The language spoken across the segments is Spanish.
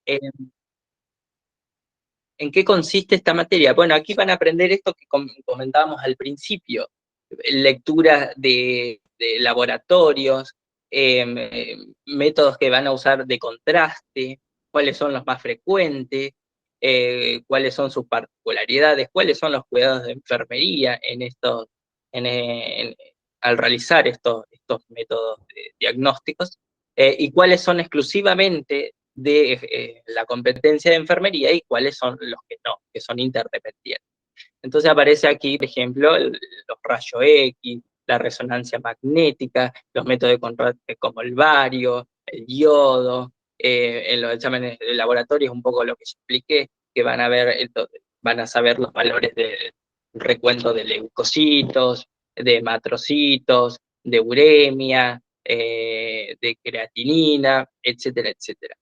Eh, ¿En qué consiste esta materia? Bueno, aquí van a aprender esto que comentábamos al principio, lectura de laboratorios, métodos que van a usar de contraste, cuáles son los más frecuentes, cuáles son sus particularidades, cuáles son los cuidados de enfermería en, en- al realizar estos métodos diagnósticos, y cuáles son exclusivamente de la competencia de enfermería y cuáles son los que no, que son interdependientes. Entonces aparece aquí, por ejemplo, los rayos X, la resonancia magnética, los métodos de contraste como el bario, el yodo, en los exámenes de laboratorio es un poco lo que yo expliqué, que van a ver, van a saber los valores de recuento de leucocitos, de matrocitos, de uremia, de creatinina, etcétera, etcétera.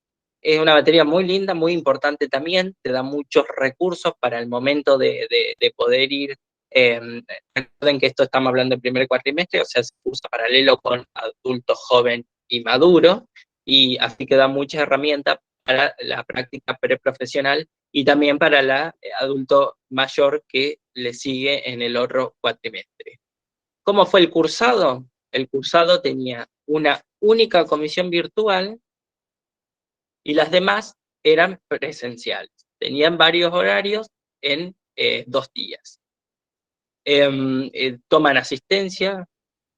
Es una materia muy linda, muy importante también, te da muchos recursos para el momento de poder ir. Recuerden que esto estamos hablando del primer cuatrimestre, o sea, es un curso paralelo con adulto joven y maduro, y así que da muchas herramientas para la práctica preprofesional y también para el adulto mayor que le sigue en el otro cuatrimestre. ¿Cómo fue el cursado? El cursado tenía una única comisión virtual y las demás eran presenciales. Tenían varios horarios en 2 días. Toman asistencia,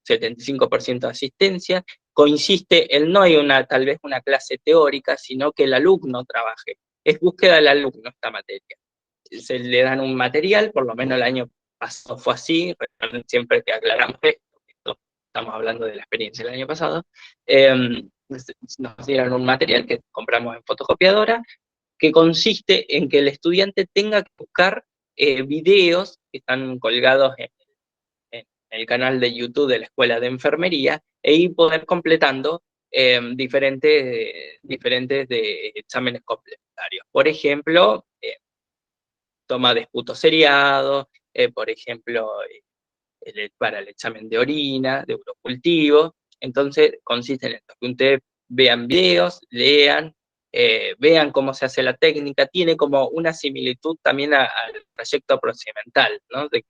75% de asistencia, consiste en no hay tal vez una clase teórica, sino que el alumno trabaje. Es búsqueda del alumno esta materia. Se le dan un material, por lo menos el año pasado fue así, siempre que aclaramos esto, estamos hablando de la experiencia del año pasado, nos dieron un material que compramos en fotocopiadora, que consiste en que el estudiante tenga que buscar videos que están colgados en el canal de YouTube de la Escuela de Enfermería e ir poder completando diferentes de exámenes complementarios. Por ejemplo, toma de esputo seriado, por ejemplo, para el examen de orina, de urocultivo. Entonces, consiste en esto, que ustedes vean videos, lean, vean cómo se hace la técnica, tiene como una similitud también al trayecto procedimental, ¿no? De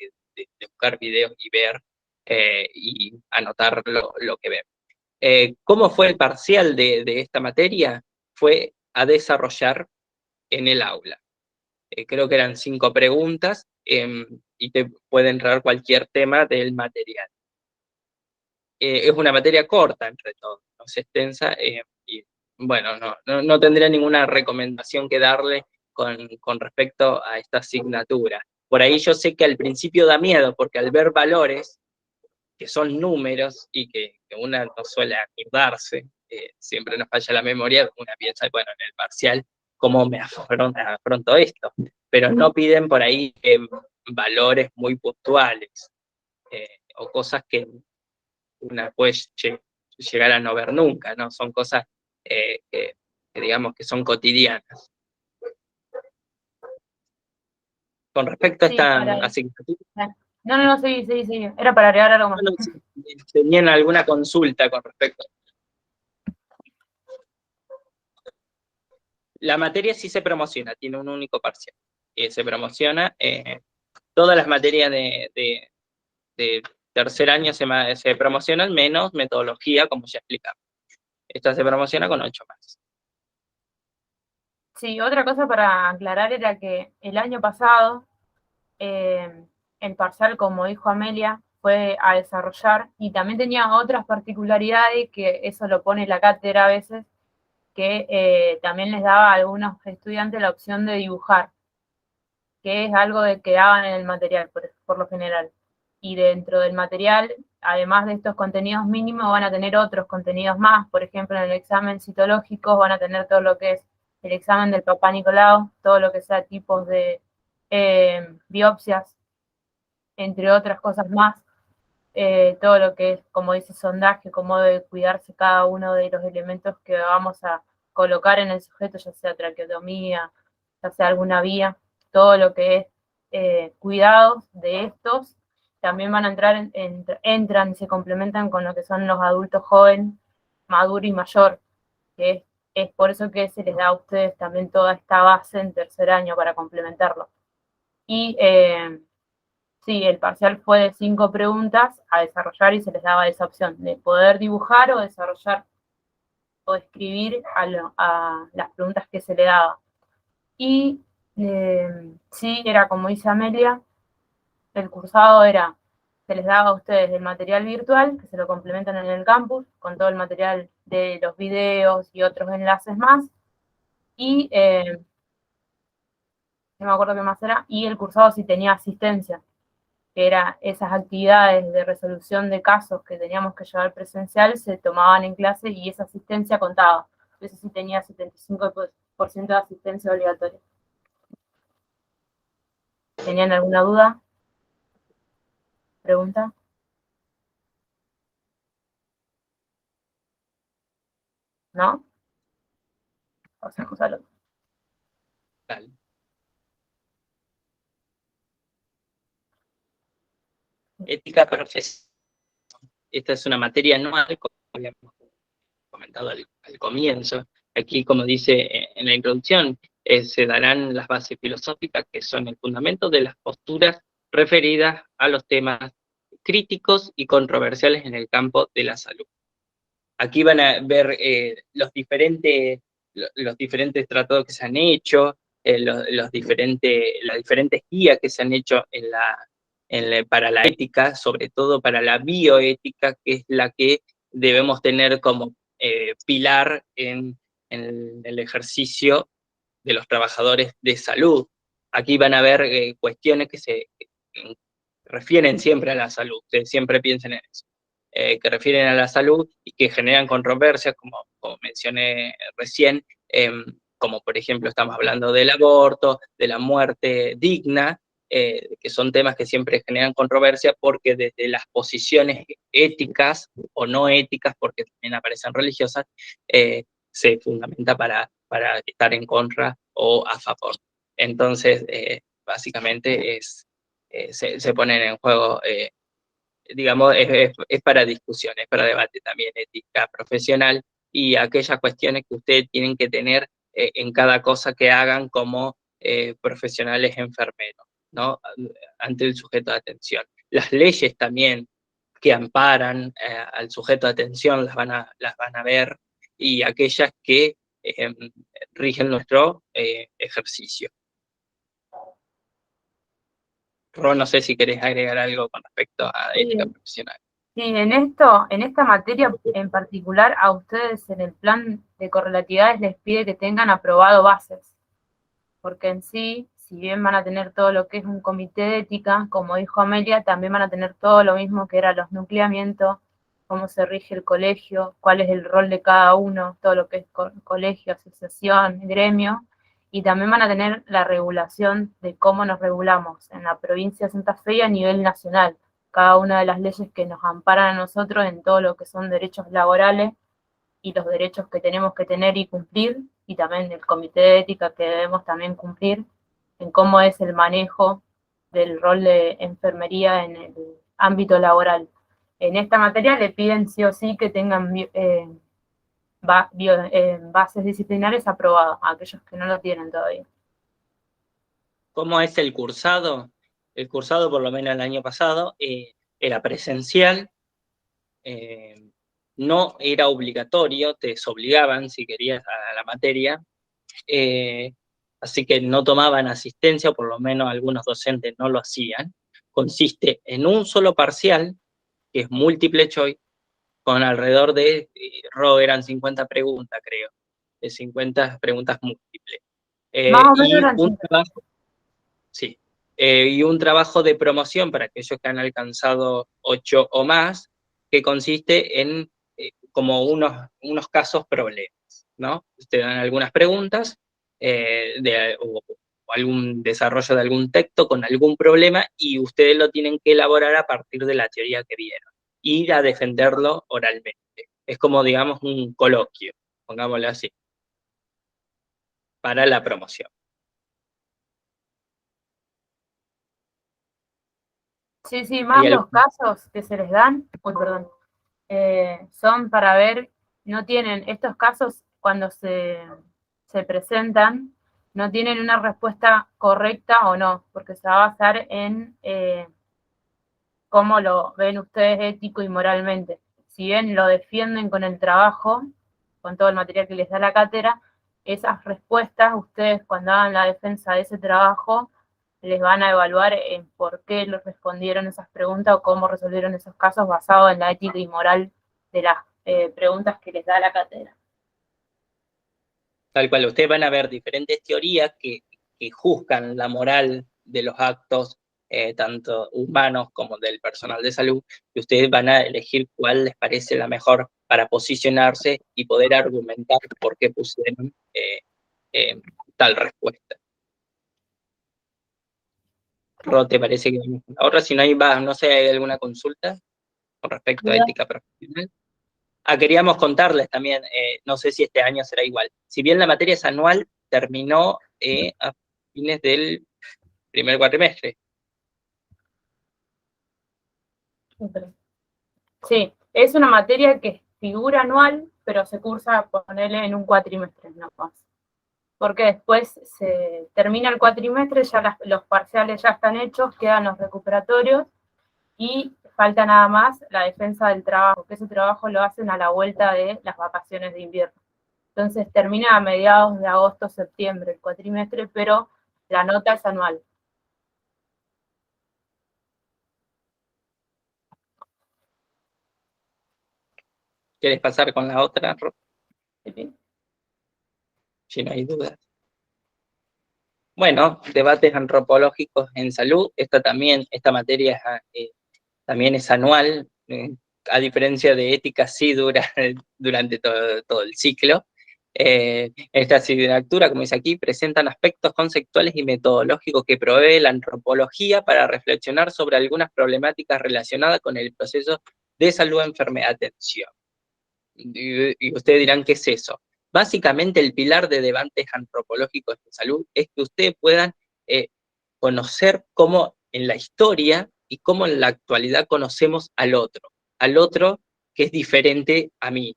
buscar videos y ver y anotar lo que ven. ¿Cómo fue el parcial de esta materia? Fue a desarrollar en el aula. Creo que eran 5 preguntas y te puede entrar cualquier tema del material. Es una materia corta, entre todo, no es extensa, y bueno, no tendría ninguna recomendación que darle con respecto a esta asignatura. Por ahí yo sé que al principio da miedo, porque al ver valores, que son números y que una no suele acordarse, siempre nos falla la memoria, una piensa, bueno, en el parcial, ¿cómo me afronto esto? Pero no piden por ahí valores muy puntuales o cosas que una puede llegar a no ver nunca, ¿no? Son cosas que digamos que son cotidianas. Con respecto a Sí, esta para ahí. asignatura, No, seguí. Era para agregar algo más. bueno, si tenían alguna consulta con respecto. La materia sí se promociona, tiene un único parcial. Se promociona. Todas las materias de tercer año se promocionan, menos metodología, como ya explicamos. Esta se promociona con 8 más. Sí, otra cosa para aclarar era que el año pasado el parcial, como dijo Amelia, fue a desarrollar y también tenía otras particularidades que eso lo pone la cátedra a veces, que también les daba a algunos estudiantes la opción de dibujar, que es algo de que daban en el material por lo general. Y dentro del material, además de estos contenidos mínimos, van a tener otros contenidos más. Por ejemplo, en el examen citológico van a tener todo lo que es el examen del Papá Nicolau, todo lo que sea tipos de biopsias, entre otras cosas más. Todo lo que es, como dice, sondaje, cómo debe cuidarse cada uno de los elementos que vamos a colocar en el sujeto, ya sea traqueotomía, ya sea alguna vía, todo lo que es cuidados de estos, también van a entran y se complementan con lo que son los adultos joven, maduro y mayor, que es es por eso que se les da a ustedes también toda esta base en tercer año para complementarlo. Y sí, el parcial fue de 5 preguntas a desarrollar y se les daba esa opción de poder dibujar o desarrollar o escribir a las preguntas que se le daba. Y sí, era como dice Amelia, el cursado era, se les daba a ustedes el material virtual, que se lo complementan en el campus, con todo el material de los videos y otros enlaces más, y no me acuerdo qué más era, y el cursado sí tenía asistencia, que era esas actividades de resolución de casos que teníamos que llevar presencial, se tomaban en clase y esa asistencia contaba. Eso sí tenía 75% de asistencia obligatoria. ¿Tenían alguna duda? ¿Pregunta? ¿No? O sea, Gonzalo. Dale. Ética profesional. Esta es una materia anual, como habíamos comentado al comienzo. Aquí, como dice en la introducción, se darán las bases filosóficas que son el fundamento de las posturas referidas a los temas críticos y controversiales en el campo de la salud. Aquí van a ver los diferentes tratados que se han hecho, las diferentes guías que se han hecho para la ética, sobre todo para la bioética, que es la que debemos tener como pilar en el ejercicio de los trabajadores de salud. Aquí van a ver cuestiones que se refieren siempre a la salud, ustedes siempre piensen en eso, que refieren a la salud y que generan controversias, como mencioné recién, como por ejemplo estamos hablando del aborto, de la muerte digna, que son temas que siempre generan controversia porque desde las posiciones éticas o no éticas, porque también aparecen religiosas, se fundamenta para estar en contra o a favor. Entonces, básicamente se ponen en juego, digamos, es para discusión, es para debate también ética profesional y aquellas cuestiones que ustedes tienen que tener en cada cosa que hagan como profesionales enfermeros, ¿no? Ante el sujeto de atención. Las leyes también que amparan al sujeto de atención las van a ver, y aquellas que rigen nuestro ejercicio. Ro, no sé si querés agregar algo con respecto a ética Sí, profesional. sí, en esta materia en particular, a ustedes en el plan de correlatividades les pide que tengan aprobado bases, porque en sí, si bien van a tener todo lo que es un comité de ética, como dijo Amelia, también van a tener todo lo mismo que era los nucleamientos, cómo se rige el colegio, cuál es el rol de cada uno, todo lo que es colegio, asociación, gremio, y también van a tener la regulación de cómo nos regulamos en la provincia de Santa Fe y a nivel nacional, cada una de las leyes que nos amparan a nosotros en todo lo que son derechos laborales y los derechos que tenemos que tener y cumplir, y también el comité de ética que debemos también cumplir, en cómo es el manejo del rol de enfermería en el ámbito laboral. En esta materia le piden sí o sí que tengan bases disciplinarias aprobadas, a aquellos que no lo tienen todavía. ¿Cómo es el cursado? El cursado, por lo menos el año pasado, era presencial, no era obligatorio, te desobligaban si querías a la materia, así que no tomaban asistencia, o por lo menos algunos docentes no lo hacían. Consiste en un solo parcial, que es múltiple choice, con alrededor de, eran 50 preguntas, creo, de 50 preguntas múltiples. Más o menos Y eran un 5. trabajo, sí, y un trabajo de promoción para aquellos que han alcanzado 8 o más, que consiste en como unos casos problemas, ¿no? Te dan algunas preguntas o algún desarrollo de algún texto con algún problema y ustedes lo tienen que elaborar a partir de la teoría que vieron, ir a defenderlo oralmente. Es como, digamos, un coloquio, pongámoslo así, para la promoción. Sí, sí, ¿Hay más los algún casos que se les dan, son para ver, no tienen estos casos, cuando se presentan, no tienen una respuesta correcta o no, porque se va a basar en cómo lo ven ustedes ético y moralmente. Si bien lo defienden con el trabajo, con todo el material que les da la cátedra, esas respuestas, ustedes cuando hagan la defensa de ese trabajo, les van a evaluar en por qué les respondieron esas preguntas o cómo resolvieron esos casos basado en la ética y moral de las preguntas que les da la cátedra. Tal cual, ustedes van a ver diferentes teorías que juzgan la moral de los actos, tanto humanos como del personal de salud, y ustedes van a elegir cuál les parece la mejor para posicionarse y poder argumentar por qué pusieron tal respuesta. Ro, ¿te parece que vamos con la otra? Si no hay, no sé, ¿hay alguna consulta con respecto a ética profesional? Queríamos contarles también, no sé si este año será igual. Si bien la materia es anual, terminó a fines del primer cuatrimestre. Sí, es una materia que figura anual, pero se cursa, ponerle en un cuatrimestre, no más. Porque después se termina el cuatrimestre, ya los parciales ya están hechos, quedan los recuperatorios y falta nada más la defensa del trabajo, que ese trabajo lo hacen a la vuelta de las vacaciones de invierno. Entonces termina a mediados de agosto, septiembre el cuatrimestre, pero la nota es anual. ¿Quieres pasar con la otra, Ro? ¿Sí? Si no hay dudas. Bueno, debates antropológicos en salud. Esta materia también es anual. A diferencia de ética, sí dura durante todo el ciclo. Esta asignatura, como dice aquí, presentan aspectos conceptuales y metodológicos que provee la antropología para reflexionar sobre algunas problemáticas relacionadas con el proceso de salud, enfermedad, atención. Y ustedes dirán, ¿qué es eso? Básicamente el pilar de debates antropológicos de salud es que ustedes puedan conocer cómo en la historia y cómo en la actualidad conocemos al otro que es diferente a mí,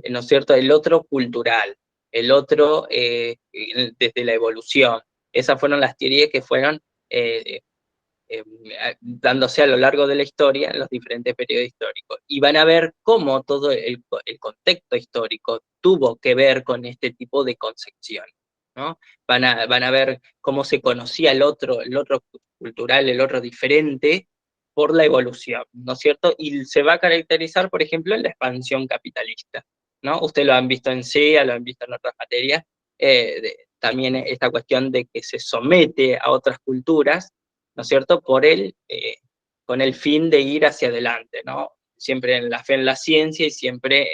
¿no es cierto? El otro cultural, el otro desde la evolución. Esas fueron las teorías que fueron dándose a lo largo de la historia en los diferentes periodos históricos. Y van a ver cómo todo el contexto histórico tuvo que ver con este tipo de concepción, ¿no? Van a ver cómo se conocía el otro cultural, el otro diferente, por la evolución, ¿no es cierto? Y se va a caracterizar, por ejemplo, en la expansión capitalista, ¿no? Ustedes lo han visto en SEA, lo han visto en otras materias, también esta cuestión de que se somete a otras culturas, ¿no es cierto?, con el fin de ir hacia adelante, ¿no? Siempre en la fe en la ciencia y siempre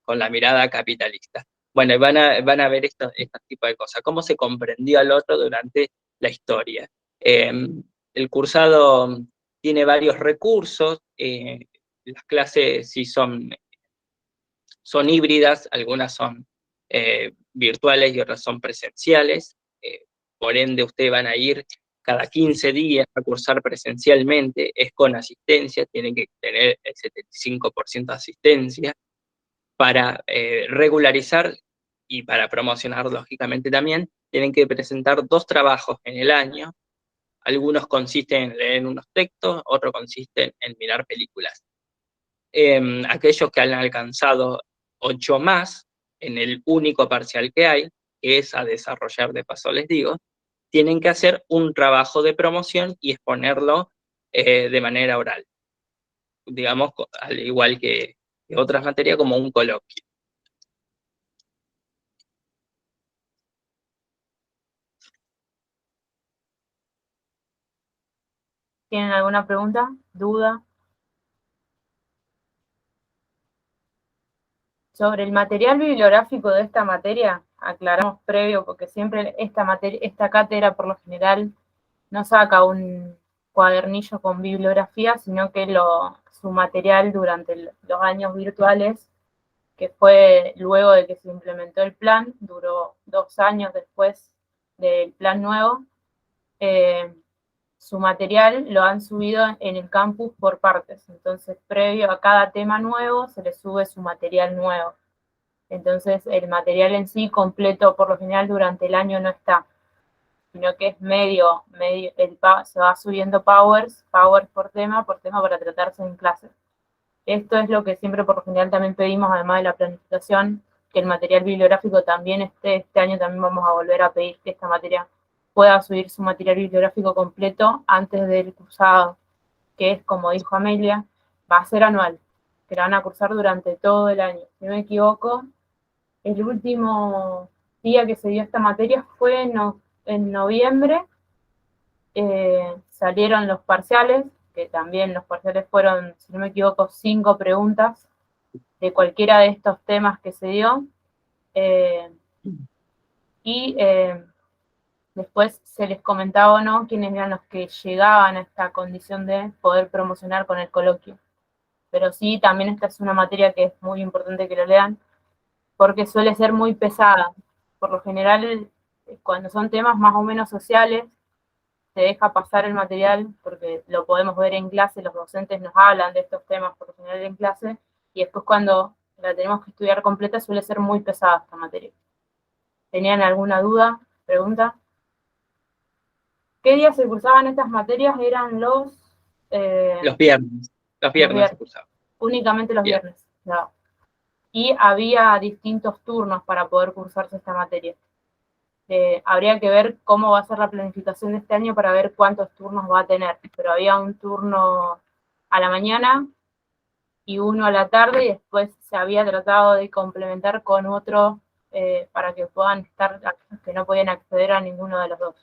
con la mirada capitalista. Bueno, van a ver este tipo de cosas, cómo se comprendió al otro durante la historia. El cursado tiene varios recursos, las clases sí son híbridas, algunas son virtuales y otras son presenciales, por ende ustedes van a ir cada 15 días a cursar presencialmente, es con asistencia, tienen que tener el 75% de asistencia para regularizar y para promocionar lógicamente también, tienen que presentar 2 trabajos en el año, algunos consisten en leer unos textos, otros consisten en mirar películas. Aquellos que han alcanzado 8 más en el único parcial que hay, que es a desarrollar, de paso les digo, tienen que hacer un trabajo de promoción y exponerlo de manera oral, digamos, al igual que otras materias, como un coloquio. ¿Tienen alguna pregunta? ¿Duda? Sobre el material bibliográfico de esta materia, aclaramos previo, porque siempre esta cátedra por lo general no saca un cuadernillo con bibliografía, sino que su material durante los años virtuales, que fue luego de que se implementó el plan, duró 2 años después del plan nuevo, su material lo han subido en el campus por partes. Entonces, previo a cada tema nuevo, se le sube su material nuevo. Entonces el material en sí completo por lo general durante el año no está, sino que es medio, se va subiendo powers por tema para tratarse en clase. Esto es lo que siempre por lo general también pedimos, además de la planificación, que el material bibliográfico también esté. Este año también vamos a volver a pedir que esta materia pueda subir su material bibliográfico completo antes del cursado, que es, como dijo Amelia, va a ser anual, que la van a cursar durante todo el año. Si no me equivoco, el último día que se dio esta materia fue en noviembre. Salieron los parciales, que también los parciales fueron, si no me equivoco, 5 preguntas de cualquiera de estos temas que se dio. Y después se les comentaba o no quiénes eran los que llegaban a esta condición de poder promocionar con el coloquio. Pero sí, también esta es una materia que es muy importante que lo lean, porque suele ser muy pesada. Por lo general, cuando son temas más o menos sociales, se deja pasar el material, porque lo podemos ver en clase, los docentes nos hablan de estos temas por lo general en clase, y después cuando la tenemos que estudiar completa suele ser muy pesada esta materia. ¿Tenían alguna duda, pregunta? ¿Qué días se cursaban estas materias? Eran los viernes. Los viernes se viernes, cursaban. únicamente los viernes. No. Y había distintos turnos para poder cursarse esta materia. Habría que ver cómo va a ser la planificación de este año para ver cuántos turnos va a tener, pero había un turno a la mañana y uno a la tarde, y después se había tratado de complementar con otro para que puedan estar aquellos que no podían acceder a ninguno de los dos.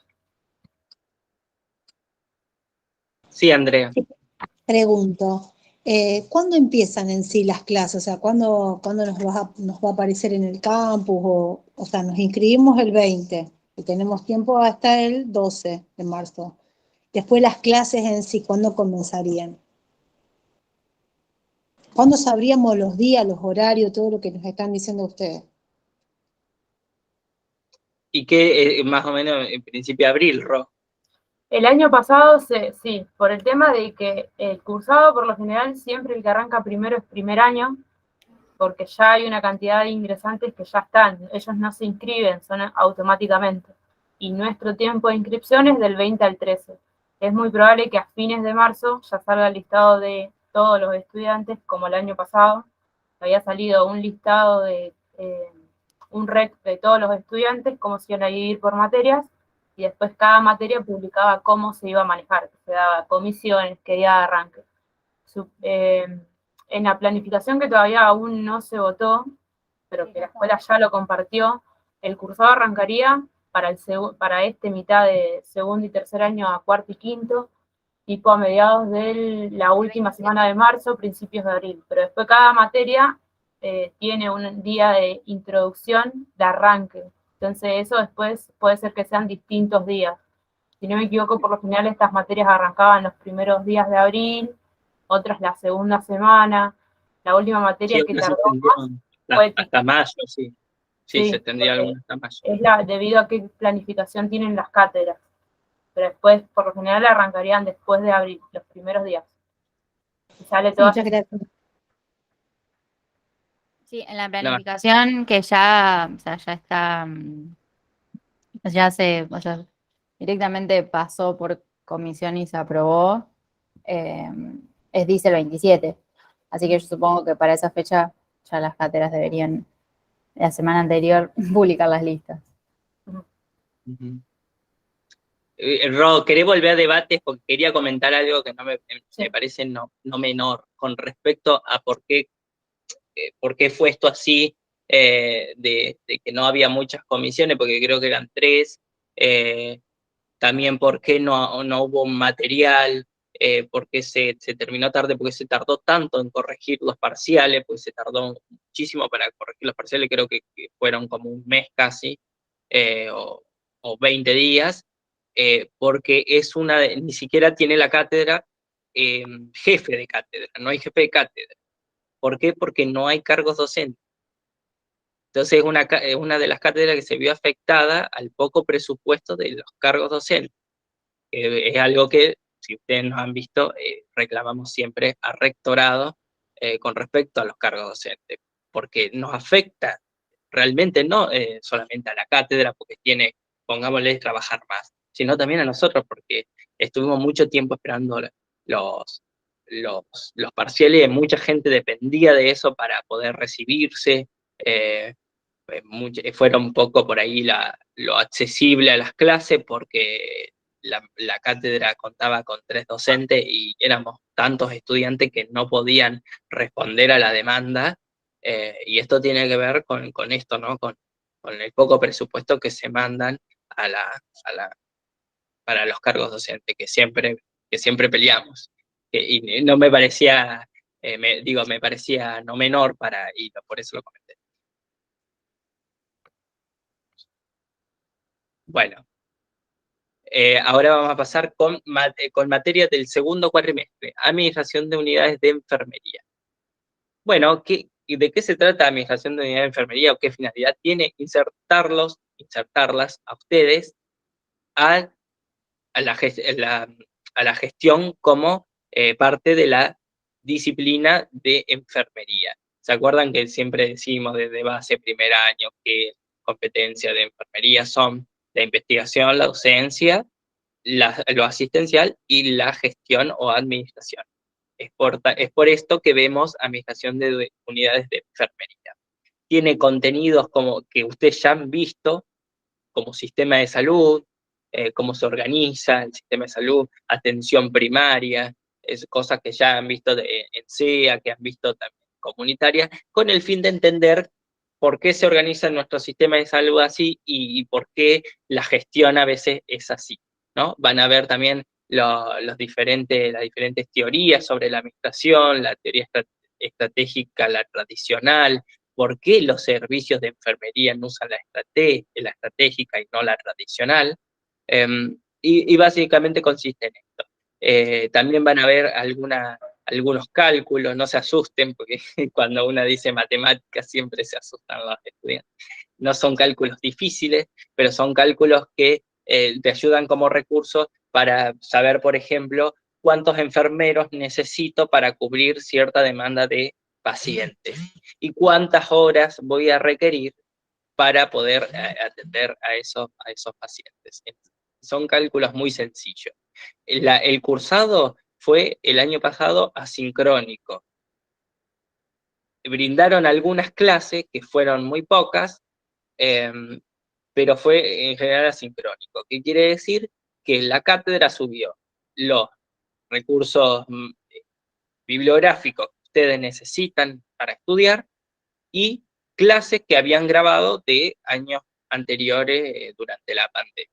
Sí, Andrea. Pregunto, ¿cuándo empiezan en sí las clases? O sea, ¿cuándo nos va a aparecer en el campus? O sea, nos inscribimos el 20 y tenemos tiempo hasta el 12 de marzo. Después las clases en sí, ¿cuándo comenzarían? ¿Cuándo sabríamos los días, los horarios, todo lo que nos están diciendo ustedes? Y que más o menos en principio de abril, Ro. El año pasado, sí, por el tema de que el cursado, por lo general, siempre el que arranca primero es primer año, porque ya hay una cantidad de ingresantes que ya están, ellos no se inscriben, son automáticamente. Y nuestro tiempo de inscripción es del 20 al 13. Es muy probable que a fines de marzo ya salga el listado de todos los estudiantes, como el año pasado. Había salido un listado de un REC de todos los estudiantes, cómo se iban a dividir por materias, y después cada materia publicaba cómo se iba a manejar, se daba comisiones, qué día de arranque. En la planificación que todavía aún no se votó, pero que la escuela ya lo compartió, el cursado arrancaría para este mitad de segundo y tercer año a cuarto y quinto, tipo a mediados de la última semana de marzo, principios de abril. Pero después cada materia tiene un día de introducción, de arranque. Entonces eso después puede ser que sean distintos días. Si no me equivoco, por lo general estas materias arrancaban los primeros días de abril, otras la segunda semana. La última materia que tardó más fue hasta mayo, sí. Sí, se tendría alguna hasta mayo. Es debido a qué planificación tienen las cátedras. Pero después, por lo general, arrancarían después de abril, los primeros días. Y sale todo. Muchas gracias. Sí, en la planificación que ya, o sea, ya está, o sea, directamente pasó por comisión y se aprobó, dice el 27. Así que yo supongo que para esa fecha ya las cátedras deberían, la semana anterior, publicar las listas. Ro, ¿querés volver a debates? Porque quería comentar algo que me parece no menor, con respecto a por qué fue esto así, de que no había muchas comisiones, porque creo que eran 3, también por qué no hubo material, por qué se terminó tarde, porque se tardó tanto en corregir los parciales, pues se tardó muchísimo para corregir los parciales, creo que fueron como un mes casi, o 20 días, porque ni siquiera tiene la cátedra jefe de cátedra, no hay jefe de cátedra. ¿Por qué? Porque no hay cargos docentes. Entonces es una de las cátedras que se vio afectada al poco presupuesto de los cargos docentes. Es algo que, si ustedes nos han visto, reclamamos siempre a rectorado con respecto a los cargos docentes, porque nos afecta realmente no solamente a la cátedra, porque tiene, pongámosle, trabajar más, sino también a nosotros, porque estuvimos mucho tiempo esperando los parciales y mucha gente dependía de eso para poder recibirse. Fueron un poco por ahí lo accesible a las clases, porque la cátedra contaba con 3 docentes y éramos tantos estudiantes que no podían responder a la demanda, y esto tiene que ver con esto, ¿no? Con el poco presupuesto que se mandan para los cargos docentes, que siempre peleamos. Y no me parecía, me parecía no menor y por eso lo comenté. Bueno, ahora vamos a pasar con materias del segundo cuatrimestre, administración de unidades de enfermería. Bueno, ¿de qué se trata administración de unidades de enfermería o qué finalidad tiene? Insertarlas a ustedes a la gestión como parte de la disciplina de enfermería. ¿Se acuerdan que siempre decimos desde base primer año que competencias de enfermería son la investigación, la docencia, lo asistencial y la gestión o administración? Es por esto que vemos administración de unidades de enfermería. Tiene contenidos como que ustedes ya han visto, como sistema de salud, cómo se organiza el sistema de salud, atención primaria, cosas que ya han visto en SEA, que han visto también comunitaria, con el fin de entender por qué se organiza nuestro sistema de salud así y por qué la gestión a veces es así, ¿no? Van a ver también las diferentes teorías sobre la administración, la teoría estratégica, la tradicional, por qué los servicios de enfermería no usan la estratégica y no la tradicional, y básicamente consiste en esto. También van a ver algunos cálculos, no se asusten, porque cuando uno dice matemáticas siempre se asustan los estudiantes. No son cálculos difíciles, pero son cálculos que te ayudan como recurso para saber, por ejemplo, cuántos enfermeros necesito para cubrir cierta demanda de pacientes y cuántas horas voy a requerir para poder atender a esos pacientes. Son cálculos muy sencillos. El cursado fue el año pasado asincrónico. Brindaron algunas clases, que fueron muy pocas, pero fue en general asincrónico. ¿Qué quiere decir? Que la cátedra subió los recursos bibliográficos que ustedes necesitan para estudiar y clases que habían grabado de años anteriores durante la pandemia.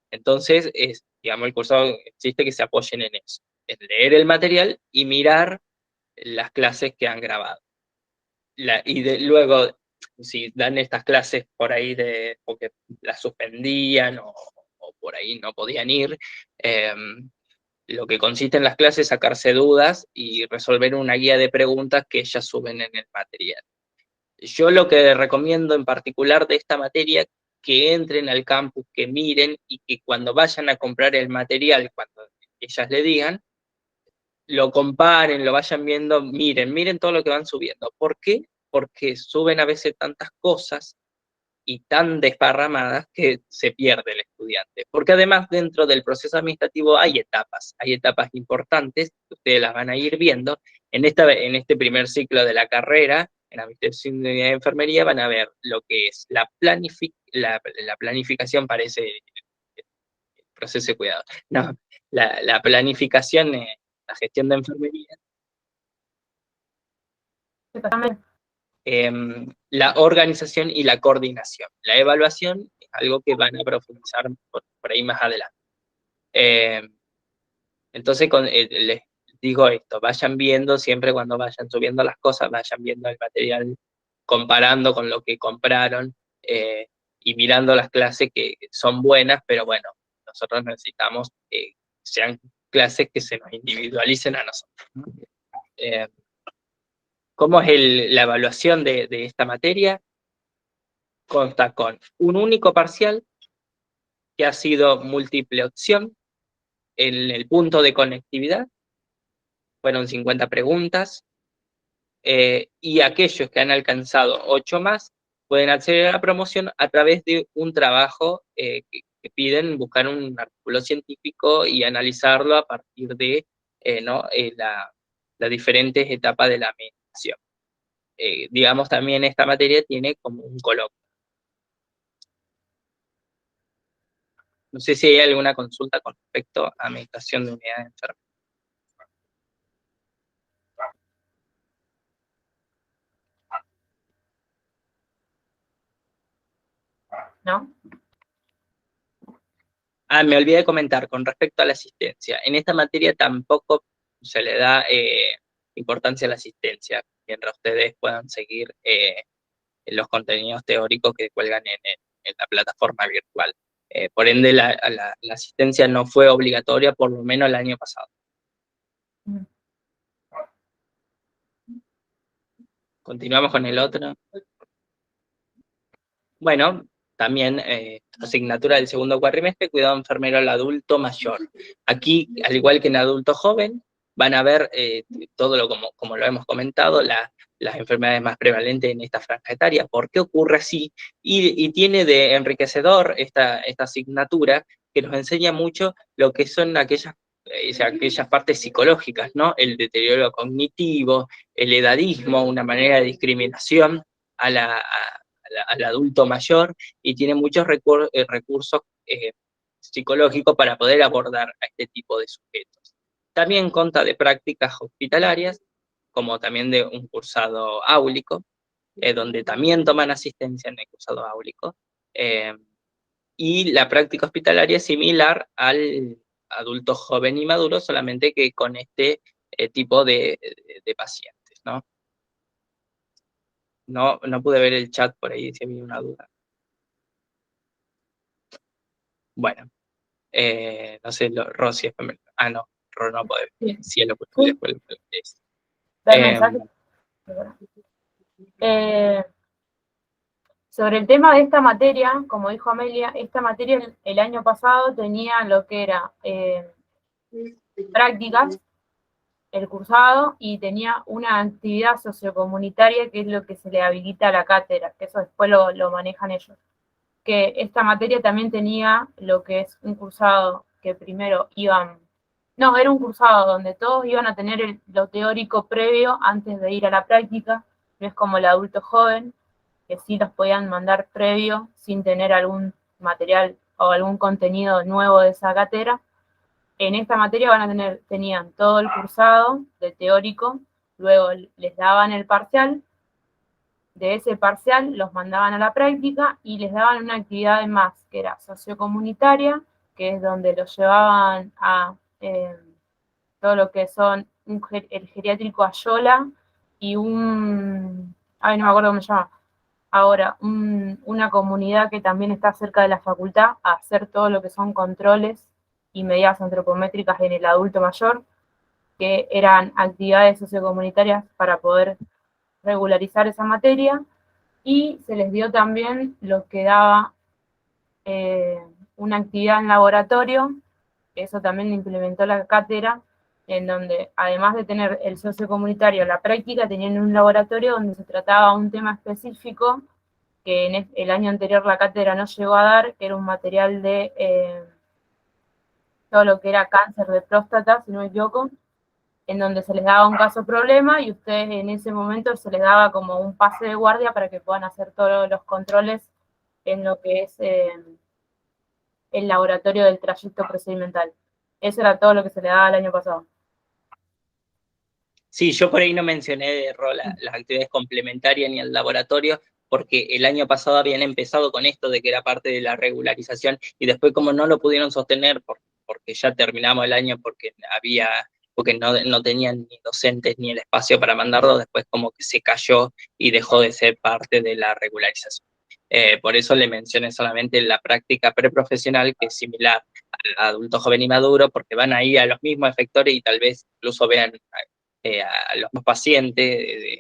Entonces, digamos, el cursado existe que se apoyen en eso, en leer el material y mirar las clases que han grabado. Luego, si dan estas clases por ahí porque las suspendían o por ahí no podían ir, lo que consiste en las clases es sacarse dudas y resolver una guía de preguntas que ellas suben en el material. Yo lo que recomiendo en particular de esta materia, que entren al campus, que miren y que cuando vayan a comprar el material, cuando ellas le digan, lo comparen, lo vayan viendo, miren todo lo que van subiendo. ¿Por qué? Porque suben a veces tantas cosas y tan desparramadas que se pierde el estudiante. Porque además dentro del proceso administrativo hay etapas importantes, que ustedes las van a ir viendo. En este primer ciclo de la carrera, en administración de unidad de enfermería, van a ver lo que es la planificación, parece el proceso de cuidado. No, la planificación, la gestión de enfermería. La organización y la coordinación. La evaluación es algo que van a profundizar por ahí más adelante. Entonces, les digo esto, vayan viendo siempre cuando vayan subiendo las cosas, vayan viendo el material, comparando con lo que compraron y mirando las clases que son buenas, pero bueno, nosotros necesitamos que sean clases que se nos individualicen a nosotros, ¿no? ¿Cómo es la evaluación de esta materia? Consta con un único parcial que ha sido múltiple opción en el punto de conectividad, fueron 50 preguntas, y aquellos que han alcanzado 8 más pueden acceder a la promoción a través de un trabajo que piden buscar un artículo científico y analizarlo a partir de las diferentes etapas de la medición. Digamos, también esta materia tiene como un coloquio. No sé si hay alguna consulta con respecto a medicación de unidad de enfermedad. ¿No? Me olvidé de comentar con respecto a la asistencia. En esta materia tampoco se le da importancia a la asistencia, mientras ustedes puedan seguir los contenidos teóricos que cuelgan en la plataforma virtual. Por ende, la asistencia no fue obligatoria, por lo menos el año pasado. Continuamos con el otro. Bueno, también asignatura del segundo cuatrimestre, cuidado enfermero al adulto mayor. Aquí, al igual que en adulto joven, van a ver todo como lo hemos comentado, las enfermedades más prevalentes en esta franja etaria. ¿Por qué ocurre así? Y tiene de enriquecedor esta asignatura que nos enseña mucho lo que son aquellas partes psicológicas, ¿no? El deterioro cognitivo, el edadismo, una manera de discriminación al adulto mayor, y tiene muchos recursos psicológicos para poder abordar a este tipo de sujetos. También consta de prácticas hospitalarias, como también de un cursado áulico, donde también toman asistencia en el cursado áulico, y la práctica hospitalaria es similar al adulto joven y maduro, solamente que con este tipo de pacientes, ¿no? No pude ver el chat por ahí si había una duda. Bueno, no sé, Rosy, no, Ro no puede ver. Cielo, pues después lo lees. Dar mensaje. Sobre el tema de esta materia, como dijo Amelia, esta materia el año pasado tenía lo que era prácticas, el cursado, y tenía una actividad sociocomunitaria que es lo que se le habilita a la cátedra, que eso después lo manejan ellos. Que esta materia también tenía lo que es un cursado que primero era un cursado donde todos iban a tener lo teórico previo antes de ir a la práctica, no es como el adulto joven, que sí los podían mandar previo sin tener algún material o algún contenido nuevo de esa cátedra. En esta materia tenían todo el cursado de teórico, luego les daban el parcial, de ese parcial los mandaban a la práctica y les daban una actividad más, que era sociocomunitaria, que es donde los llevaban a todo lo que son el geriátrico Ayola y no me acuerdo cómo se llama ahora, una comunidad que también está cerca de la facultad, a hacer todo lo que son controles y medidas antropométricas en el adulto mayor, que eran actividades sociocomunitarias para poder regularizar esa materia, y se les dio también lo que daba una actividad en laboratorio, que eso también lo implementó la cátedra, en donde además de tener el sociocomunitario, la práctica, tenían un laboratorio donde se trataba un tema específico que en el año anterior la cátedra no llegó a dar, que era un material de todo lo que era cáncer de próstata, si no me equivoco, en donde se les daba un caso problema y ustedes en ese momento se les daba como un pase de guardia para que puedan hacer todos los controles en lo que es el laboratorio del trayecto procedimental. Eso era todo lo que se le daba el año pasado. Sí, yo por ahí no mencioné las actividades complementarias ni el laboratorio, porque el año pasado habían empezado con esto de que era parte de la regularización, y después como no lo pudieron sostener porque ya terminamos el año, porque no tenían ni docentes ni el espacio para mandarlo, después como que se cayó y dejó de ser parte de la regularización. Por eso le mencioné solamente la práctica preprofesional, que es similar al adulto joven y maduro, porque van ahí a los mismos efectores y tal vez incluso vean a los pacientes,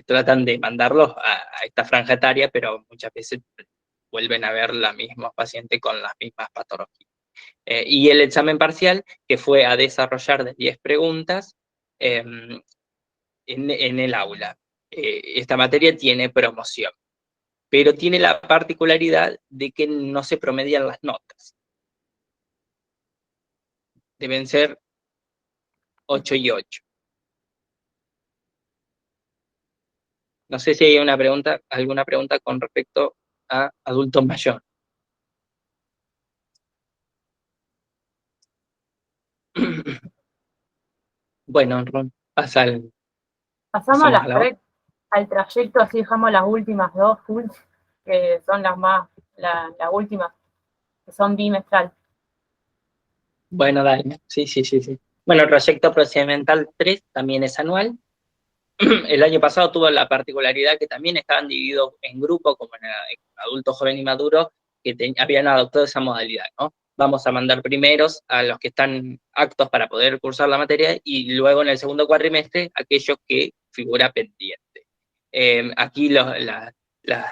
tratan de mandarlos a esta franja etaria, pero muchas veces vuelven a ver la misma paciente con las mismas patologías. Y el examen parcial, que fue a desarrollar de 10 preguntas en el aula. Esta materia tiene promoción. pero tiene la particularidad de que no se promedian las notas. Deben ser 8 y 8. No sé si hay alguna pregunta con respecto a adultos mayores. Bueno, Ron, pasamos Pasamos a la otra. al trayecto, así dejamos las últimas dos full, que son las últimas, que son bimestral. Bueno, dale. Sí. Bueno, el proyecto procedimental 3 también es anual. El año pasado tuvo la particularidad que también estaban divididos en grupos, como en adulto, joven y maduro, que habían adoptado esa modalidad, ¿no? Vamos a mandar primeros a los que están aptos para poder cursar la materia y luego en el segundo cuatrimestre aquellos que figura pendiente. Aquí las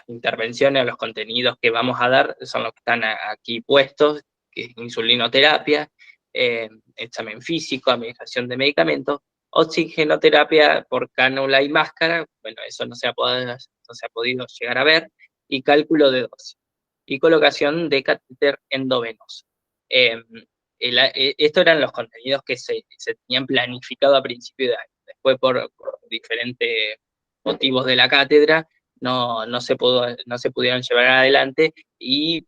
intervenciones o los contenidos que vamos a dar son los que están aquí puestos, que es insulinoterapia, examen físico, administración de medicamentos, oxigenoterapia por cánula y máscara, bueno, eso no se ha podido llegar a ver, y cálculo de dosis, y colocación de catéter endovenoso. Estos eran los contenidos que se tenían planificado a principio de año. Después, por diferentes motivos de la cátedra, no se pudieron llevar adelante y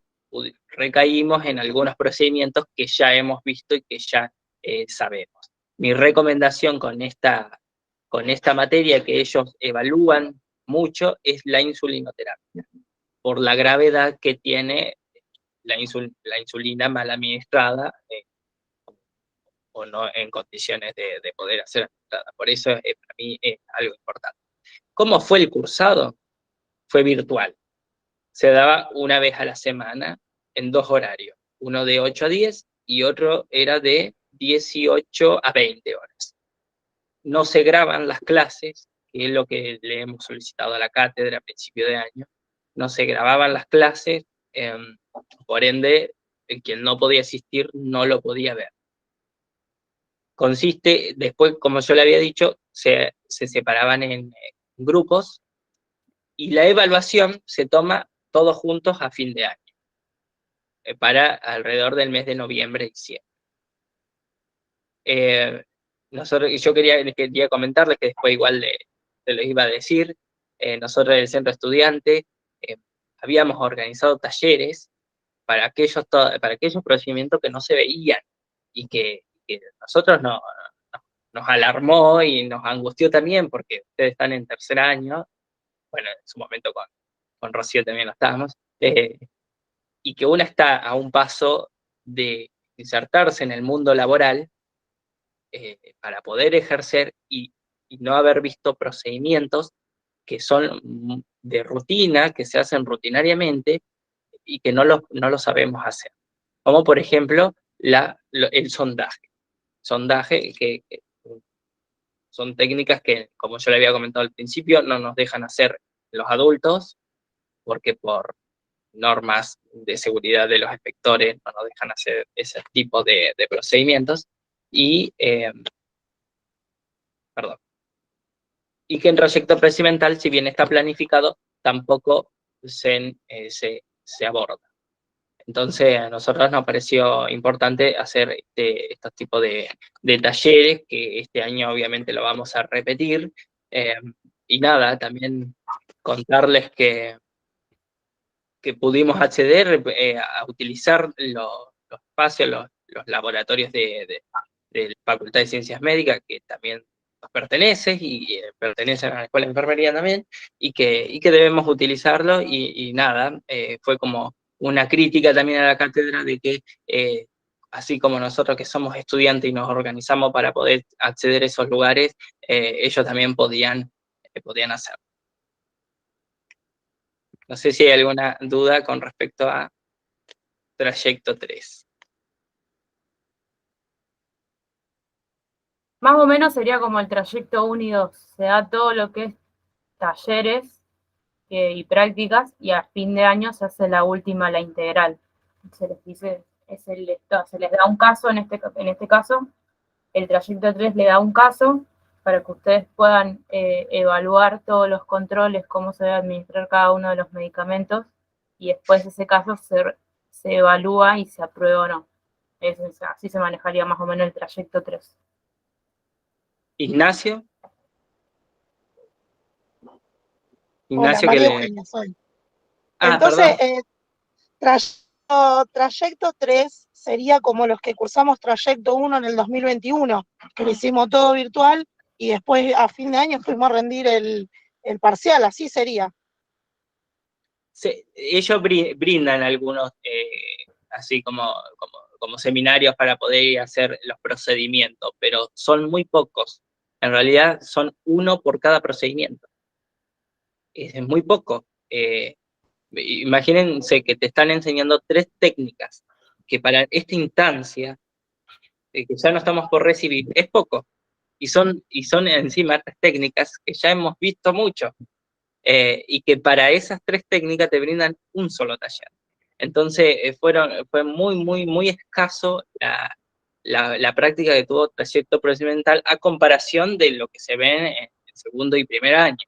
recaímos en algunos procedimientos que ya hemos visto y que ya sabemos. Mi recomendación con esta materia que ellos evalúan mucho es la insulinoterapia, por la gravedad que tiene la insulina mal administrada o no en condiciones de poder ser administrada. Por eso para mí es algo importante. ¿Cómo fue el cursado? Fue virtual. Se daba una vez a la semana en 2 horarios, uno de 8 a 10 y otro era de 18 a 20 horas. No se graban las clases, que es lo que le hemos solicitado a la cátedra a principio de año, no se grababan las clases, por ende, quien no podía asistir no lo podía ver. Consiste, después, como yo le había dicho, se separaban en grupos, y la evaluación se toma todos juntos a fin de año, para alrededor del mes de noviembre y diciembre. Yo quería comentarles que después igual se los iba a decir, nosotros del Centro Estudiante habíamos organizado talleres para aquellos procedimientos que no se veían y que nosotros nos alarmó y nos angustió también, porque ustedes están en tercer año, bueno, en su momento con Rocío también lo estábamos, y que una está a un paso de insertarse en el mundo laboral, para poder ejercer y no haber visto procedimientos que son de rutina, que se hacen rutinariamente y que no lo sabemos hacer. Como por ejemplo el sondaje. Sondaje que son técnicas que, como yo le había comentado al principio, no nos dejan hacer los adultos, porque por normas de seguridad de los inspectores no nos dejan hacer ese tipo de procedimientos, y que en proyecto procedimental, si bien está planificado, tampoco se aborda. Entonces, a nosotros nos pareció importante hacer estos tipos de talleres, que este año obviamente lo vamos a repetir, y nada, también contarles que pudimos acceder a utilizar los espacios, los laboratorios de la Facultad de Ciencias Médicas, que también nos pertenece y pertenecen a la Escuela de Enfermería también, y que debemos utilizarlo, y nada, fue como una crítica también a la cátedra de que así como nosotros que somos estudiantes y nos organizamos para poder acceder a esos lugares, ellos también podían hacerlo. No sé si hay alguna duda con respecto a Trayecto 3. Más o menos sería como el trayecto 1 y 2. Se da todo lo que es talleres y prácticas, y a fin de año se hace la última, la integral. Se les dice, se les da un caso, en este caso, el trayecto 3 le da un caso para que ustedes puedan evaluar todos los controles, cómo se debe administrar cada uno de los medicamentos, y después ese caso se evalúa y se aprueba o no. Así se manejaría más o menos el trayecto 3. Ignacio. Hola, Ignacio, que María le... Eugenia soy. Ah, Entonces, perdón. trayecto 3 sería como los que cursamos trayecto 1 en el 2021, que lo hicimos todo virtual y después a fin de año fuimos a rendir el parcial, así sería. Ellos brindan algunos, así como seminarios para poder hacer los procedimientos, pero son muy pocos. En realidad son uno por cada procedimiento. Es muy poco. Imagínense que te están enseñando 3 técnicas, que para esta instancia, que ya no estamos por recibir, es poco. Y son encima 3 técnicas que ya hemos visto mucho. Y que para esas 3 técnicas te brindan un solo taller. Entonces fue muy escaso la práctica que tuvo trayecto procedimental a comparación de lo que se ve en el segundo y primer año.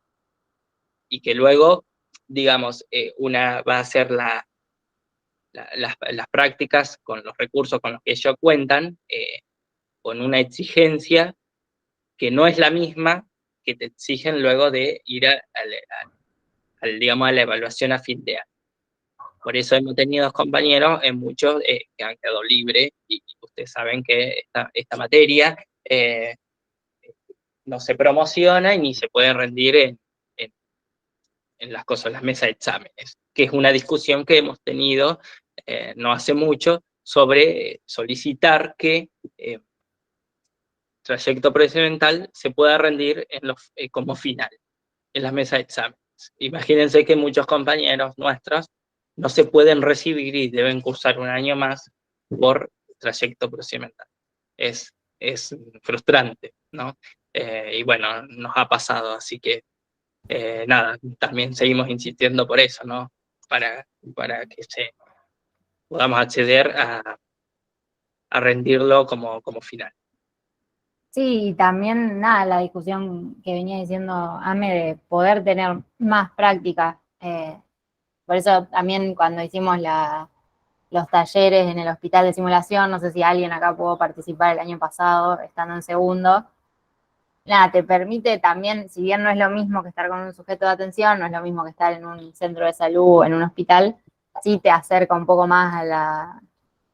Y que luego, digamos, una va a hacer las prácticas con los recursos con los que ellos cuentan, con una exigencia que no es la misma que te exigen luego de ir digamos, a la evaluación a fin de año. Por eso hemos tenido compañeros, muchos que han quedado libres, y ustedes saben que esta materia no se promociona y ni se puede rendir en las cosas, en las mesas de exámenes, que es una discusión que hemos tenido no hace mucho sobre solicitar que trayecto procedimental se pueda rendir como final, en las mesas de exámenes. Imagínense que muchos compañeros nuestros no se pueden recibir y deben cursar un año más por trayecto procedimental. Es frustrante, ¿no? Y bueno, nos ha pasado, así que nada, también seguimos insistiendo por eso, ¿no? Para que podamos acceder a rendirlo como final. Sí, y también, nada, la discusión que venía diciendo Ame de poder tener más práctica. Por eso también cuando hicimos los talleres en el hospital de simulación, no sé si alguien acá pudo participar el año pasado, estando en segundo, nada, te permite también, si bien no es lo mismo que estar con un sujeto de atención, no es lo mismo que estar en un centro de salud, en un hospital, sí te acerca un poco más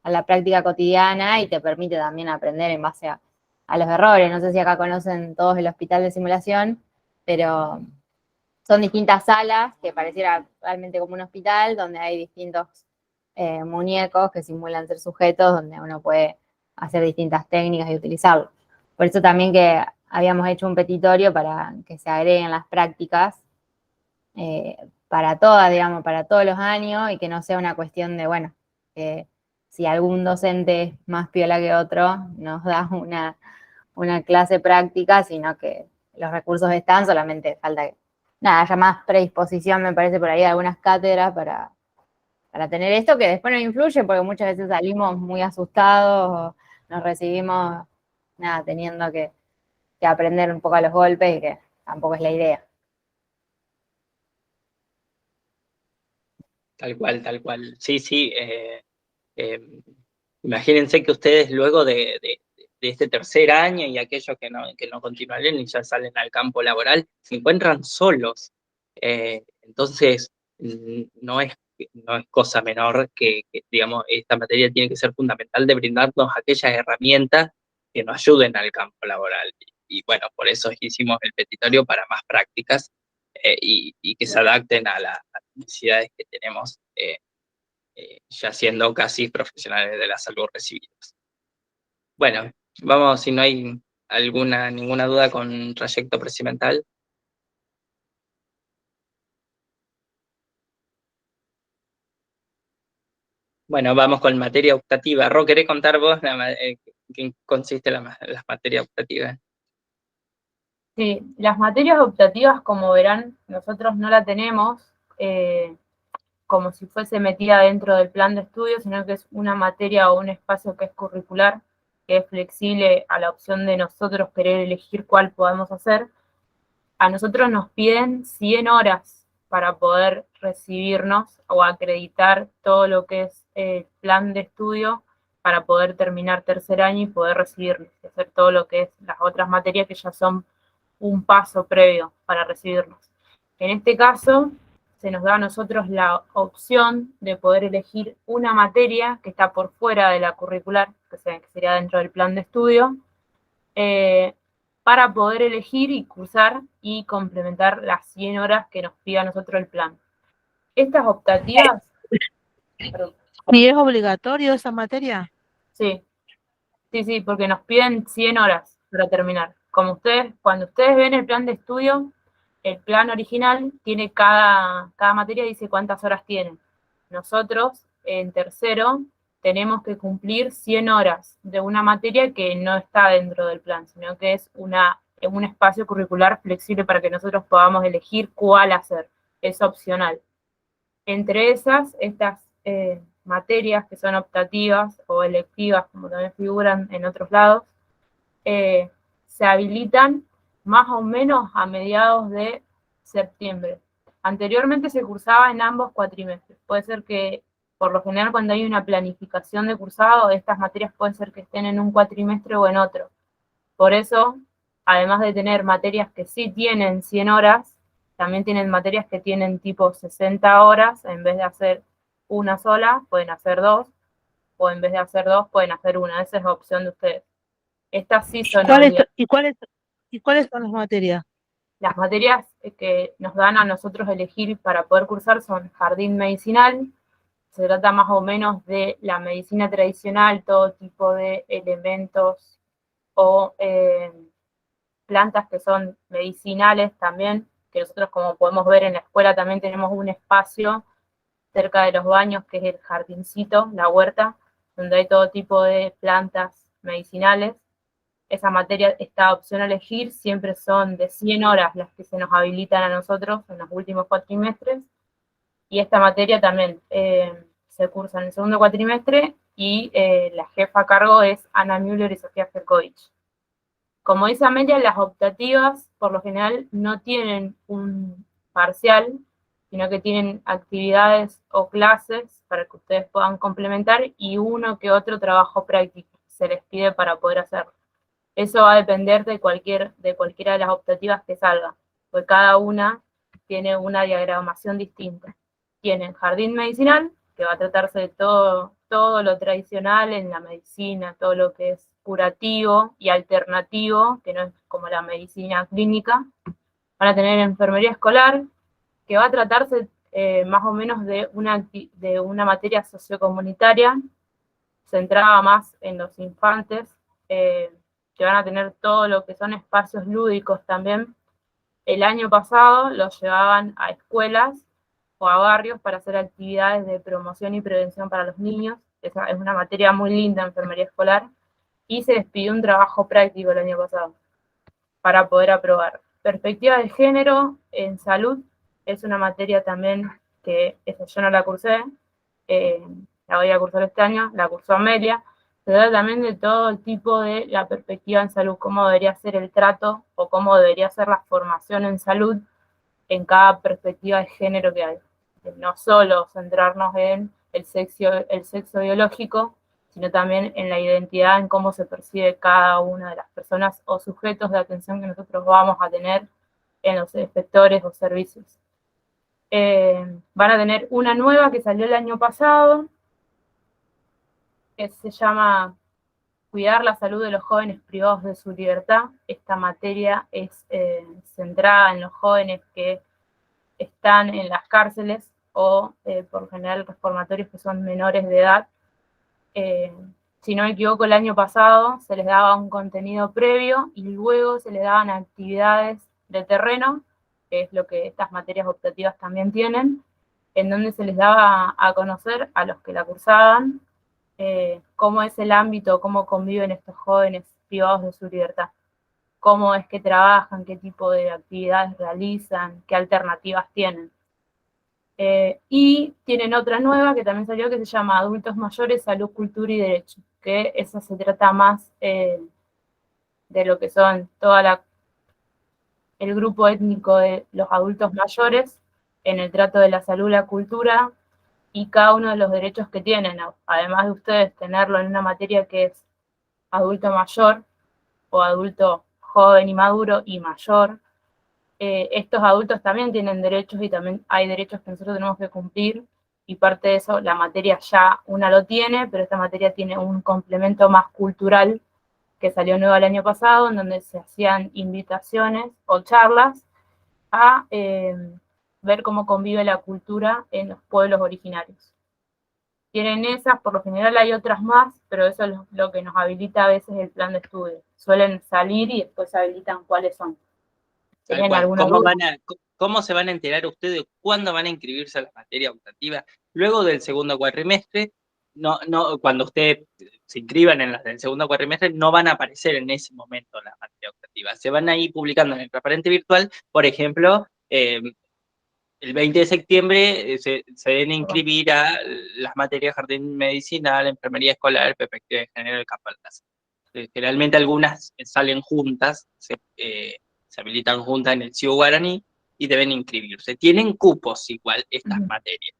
a la práctica cotidiana y te permite también aprender en base a los errores. No sé si acá conocen todos el hospital de simulación, pero son distintas salas que pareciera realmente como un hospital, donde hay distintos muñecos que simulan ser sujetos, donde uno puede hacer distintas técnicas y utilizarlo. Por eso también que habíamos hecho un petitorio para que se agreguen las prácticas para todas, digamos, para todos los años, y que no sea una cuestión de, bueno, que si algún docente es más piola que otro, nos da una clase práctica, sino que los recursos están, solamente falta que, nada, haya más predisposición, me parece, por ahí de algunas cátedras para tener esto, que después nos influye, porque muchas veces salimos muy asustados, o nos recibimos, nada, teniendo que aprender un poco a los golpes, y que tampoco es la idea. Tal cual. Sí. Imagínense que ustedes luego de este tercer año y aquellos que no continuaron y ya salen al campo laboral, se encuentran solos. Entonces, no es cosa menor que, digamos, esta materia tiene que ser fundamental de brindarnos aquellas herramientas que nos ayuden al campo laboral. Y bueno, por eso hicimos el petitorio para más prácticas y que se adapten a las necesidades que tenemos ya siendo casi profesionales de la salud recibidos. Bueno, vamos, si no hay ninguna duda con trayecto procedimental. Bueno, vamos con materia optativa. Ro, ¿querés contar vos qué consiste las materias optativas? Sí, las materias optativas, como verán, nosotros no la tenemos como si fuese metida dentro del plan de estudio, sino que es una materia o un espacio que es curricular, que es flexible a la opción de nosotros querer elegir cuál podemos hacer, a nosotros nos piden 100 horas para poder recibirnos o acreditar todo lo que es el plan de estudio para poder terminar tercer año y poder recibirnos, y hacer todo lo que es las otras materias que ya son un paso previo para recibirnos. En este caso, se nos da a nosotros la opción de poder elegir una materia que está por fuera de la curricular, que sería dentro del plan de estudio, para poder elegir y cursar y complementar las 100 horas que nos pida a nosotros el plan. Estas optativas... Perdón. ¿Y es obligatorio esa materia? Sí, sí, porque nos piden 100 horas para terminar. Como ustedes, cuando ustedes ven el plan de estudio, el plan original tiene cada materia dice cuántas horas tiene. Nosotros, en tercero, tenemos que cumplir 100 horas de una materia que no está dentro del plan, sino que es un espacio curricular flexible para que nosotros podamos elegir cuál hacer. Es opcional. Entre esas, estas materias que son optativas o electivas, como también figuran en otros lados, se habilitan más o menos a mediados de septiembre. Anteriormente se cursaba en ambos cuatrimestres. Puede ser que, por lo general, cuando hay una planificación de cursado, estas materias pueden ser que estén en un cuatrimestre o en otro. Por eso, además de tener materias que sí tienen 100 horas, también tienen materias que tienen tipo 60 horas, en vez de hacer una sola, pueden hacer dos, o en vez de hacer dos, pueden hacer una. Esa es la opción de ustedes. Estas sí son obligatorias. ¿Y cuáles son las materias? Las materias que nos dan a nosotros elegir para poder cursar son jardín medicinal, se trata más o menos de la medicina tradicional, todo tipo de elementos o plantas que son medicinales también, que nosotros como podemos ver en la escuela también tenemos un espacio cerca de los baños que es el jardincito, la huerta, donde hay todo tipo de plantas medicinales. Esa materia, esta opción a elegir, siempre son de 100 horas las que se nos habilitan a nosotros en los últimos cuatrimestres, y esta materia también se cursa en el segundo cuatrimestre, y la jefa a cargo es Ana Müller y Sofía Ferkovich. Como dice Amelia, las optativas por lo general no tienen un parcial, sino que tienen actividades o clases para que ustedes puedan complementar y uno que otro trabajo práctico se les pide para poder hacerlo. Eso va a depender de cualquiera de las optativas que salga, porque cada una tiene una diagramación distinta. Tienen jardín medicinal, que va a tratarse de todo lo tradicional en la medicina, todo lo que es curativo y alternativo, que no es como la medicina clínica. Van a tener enfermería escolar, que va a tratarse más o menos de una materia sociocomunitaria, centrada más en los infantes, que van a tener todo lo que son espacios lúdicos también. El año pasado los llevaban a escuelas o a barrios para hacer actividades de promoción y prevención para los niños. Esa es una materia muy linda, enfermería escolar, y se les pidió un trabajo práctico el año pasado para poder aprobar. Perspectiva de género en salud es una materia también que esa yo no la cursé, la voy a cursar este año, la cursó Amelia. Se trata también de todo el tipo de la perspectiva en salud, cómo debería ser el trato o cómo debería ser la formación en salud en cada perspectiva de género que hay. No solo centrarnos en el sexo biológico, sino también en la identidad, en cómo se percibe cada una de las personas o sujetos de atención que nosotros vamos a tener en los inspectores o servicios. Van a tener una nueva que salió el año pasado, que se llama Cuidar la salud de los jóvenes privados de su libertad. Esta materia es centrada en los jóvenes que están en las cárceles o por lo general reformatorios que son menores de edad. Si no me equivoco, el año pasado se les daba un contenido previo y luego se les daban actividades de terreno, que es lo que estas materias optativas también tienen, en donde se les daba a conocer a los que la cursaban cómo es el ámbito, cómo conviven estos jóvenes privados de su libertad, cómo es que trabajan, qué tipo de actividades realizan, qué alternativas tienen. Y tienen otra nueva que también salió, que se llama Adultos Mayores, Salud, Cultura y Derecho, que eso se trata más de lo que son el grupo étnico de los adultos mayores en el trato de la salud, la cultura y cada uno de los derechos que tienen, además de ustedes tenerlo en una materia que es adulto mayor o adulto joven y maduro y mayor, estos adultos también tienen derechos y también hay derechos que nosotros tenemos que cumplir y parte de eso, la materia ya una lo tiene, pero esta materia tiene un complemento más cultural que salió nuevo el año pasado, en donde se hacían invitaciones o charlas a ver cómo convive la cultura en los pueblos originarios. Tienen esas, por lo general hay otras más, pero eso es lo que nos habilita a veces el plan de estudio. Suelen salir y después habilitan cuáles son. ¿Tienen alguna duda? ¿Cómo se van a enterar ustedes cuándo van a inscribirse a la materia optativa? Luego del segundo cuatrimestre, cuando ustedes se inscriban en las del segundo cuatrimestre, no van a aparecer en ese momento las materias optativas. Se van a ir publicando en el transparente virtual, por ejemplo, el 20 de septiembre se deben inscribir a las materias jardín medicinal, enfermería escolar, perspectiva de género y campo de casa. Generalmente algunas salen juntas, se habilitan juntas en el CIU Guaraní y deben inscribirse. Tienen cupos igual estas materias.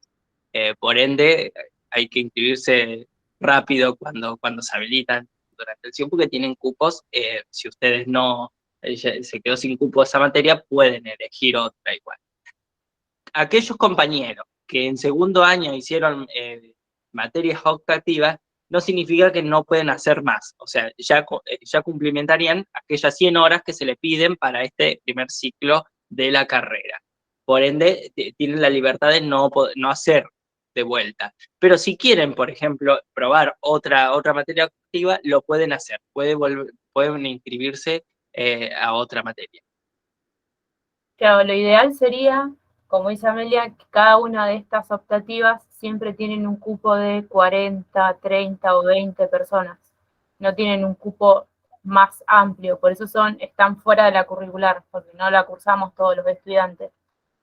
Por ende, hay que inscribirse rápido cuando se habilitan durante el CIU porque tienen cupos. Si ustedes no se quedó sin cupo esa materia, pueden elegir otra igual. Aquellos compañeros que en segundo año hicieron materias optativas, no significa que no pueden hacer más. O sea, ya cumplimentarían aquellas 100 horas que se le piden para este primer ciclo de la carrera. Por ende, tienen la libertad de no hacer de vuelta. Pero si quieren, por ejemplo, probar otra materia optativa, lo pueden hacer. Pueden inscribirse a otra materia. Claro, lo ideal sería, como dice Amelia, que cada una de estas optativas siempre tienen un cupo de 40, 30 o 20 personas. No tienen un cupo más amplio, por eso están fuera de la curricular, porque no la cursamos todos los estudiantes,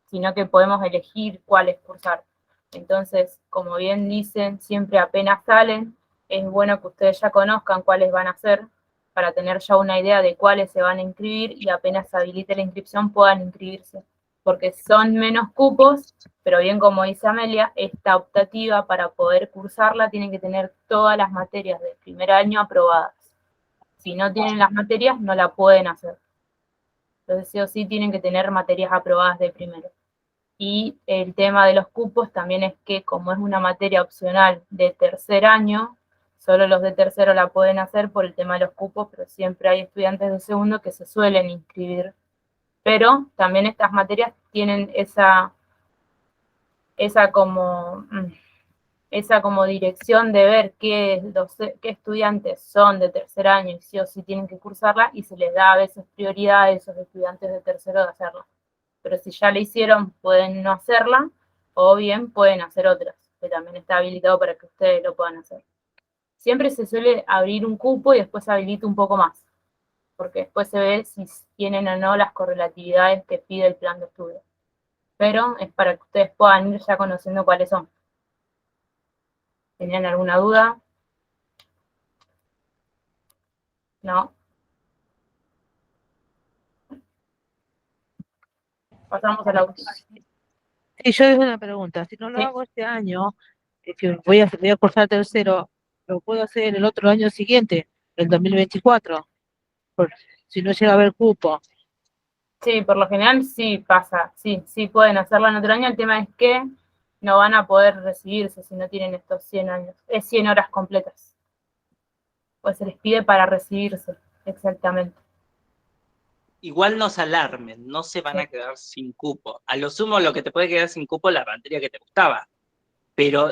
sino que podemos elegir cuáles cursar. Entonces, como bien dicen, siempre apenas salen, es bueno que ustedes ya conozcan cuáles van a hacer, para tener ya una idea de cuáles se van a inscribir y apenas se habilite la inscripción puedan inscribirse, porque son menos cupos, pero bien como dice Amelia, esta optativa para poder cursarla tienen que tener todas las materias del primer año aprobadas. Si no tienen las materias, no la pueden hacer. Entonces sí o sí tienen que tener materias aprobadas de primero. Y el tema de los cupos también es que como es una materia opcional de tercer año, solo los de tercero la pueden hacer por el tema de los cupos, pero siempre hay estudiantes de segundo que se suelen inscribir. Pero también estas materias tienen esa como dirección de ver qué estudiantes son de tercer año y sí o sí tienen que cursarla, y se les da a veces prioridad a esos estudiantes de tercero de hacerla. Pero si ya la hicieron, pueden no hacerla, o bien pueden hacer otras, que también está habilitado para que ustedes lo puedan hacer. Siempre se suele abrir un cupo y después se habilita un poco más, porque después se ve si tienen o no las correlatividades que pide el plan de estudio. Pero es para que ustedes puedan ir ya conociendo cuáles son. ¿Tenían alguna duda? ¿No? Pasamos a la última. Sí, yo tengo una pregunta. Si no lo Sí. hago este año, que voy a cursar tercero, ¿lo puedo hacer el otro año siguiente, el 2024? Si no llega a haber cupo. Sí, por lo general sí pasa, sí pueden hacerlo en otro año, el tema es que no van a poder recibirse si no tienen estos 100 años, es 100 horas completas, pues se les pide para recibirse, exactamente. Igual no se alarmen, no se van a quedar sin cupo. A lo sumo lo que te puede quedar sin cupo es la materia que te gustaba, pero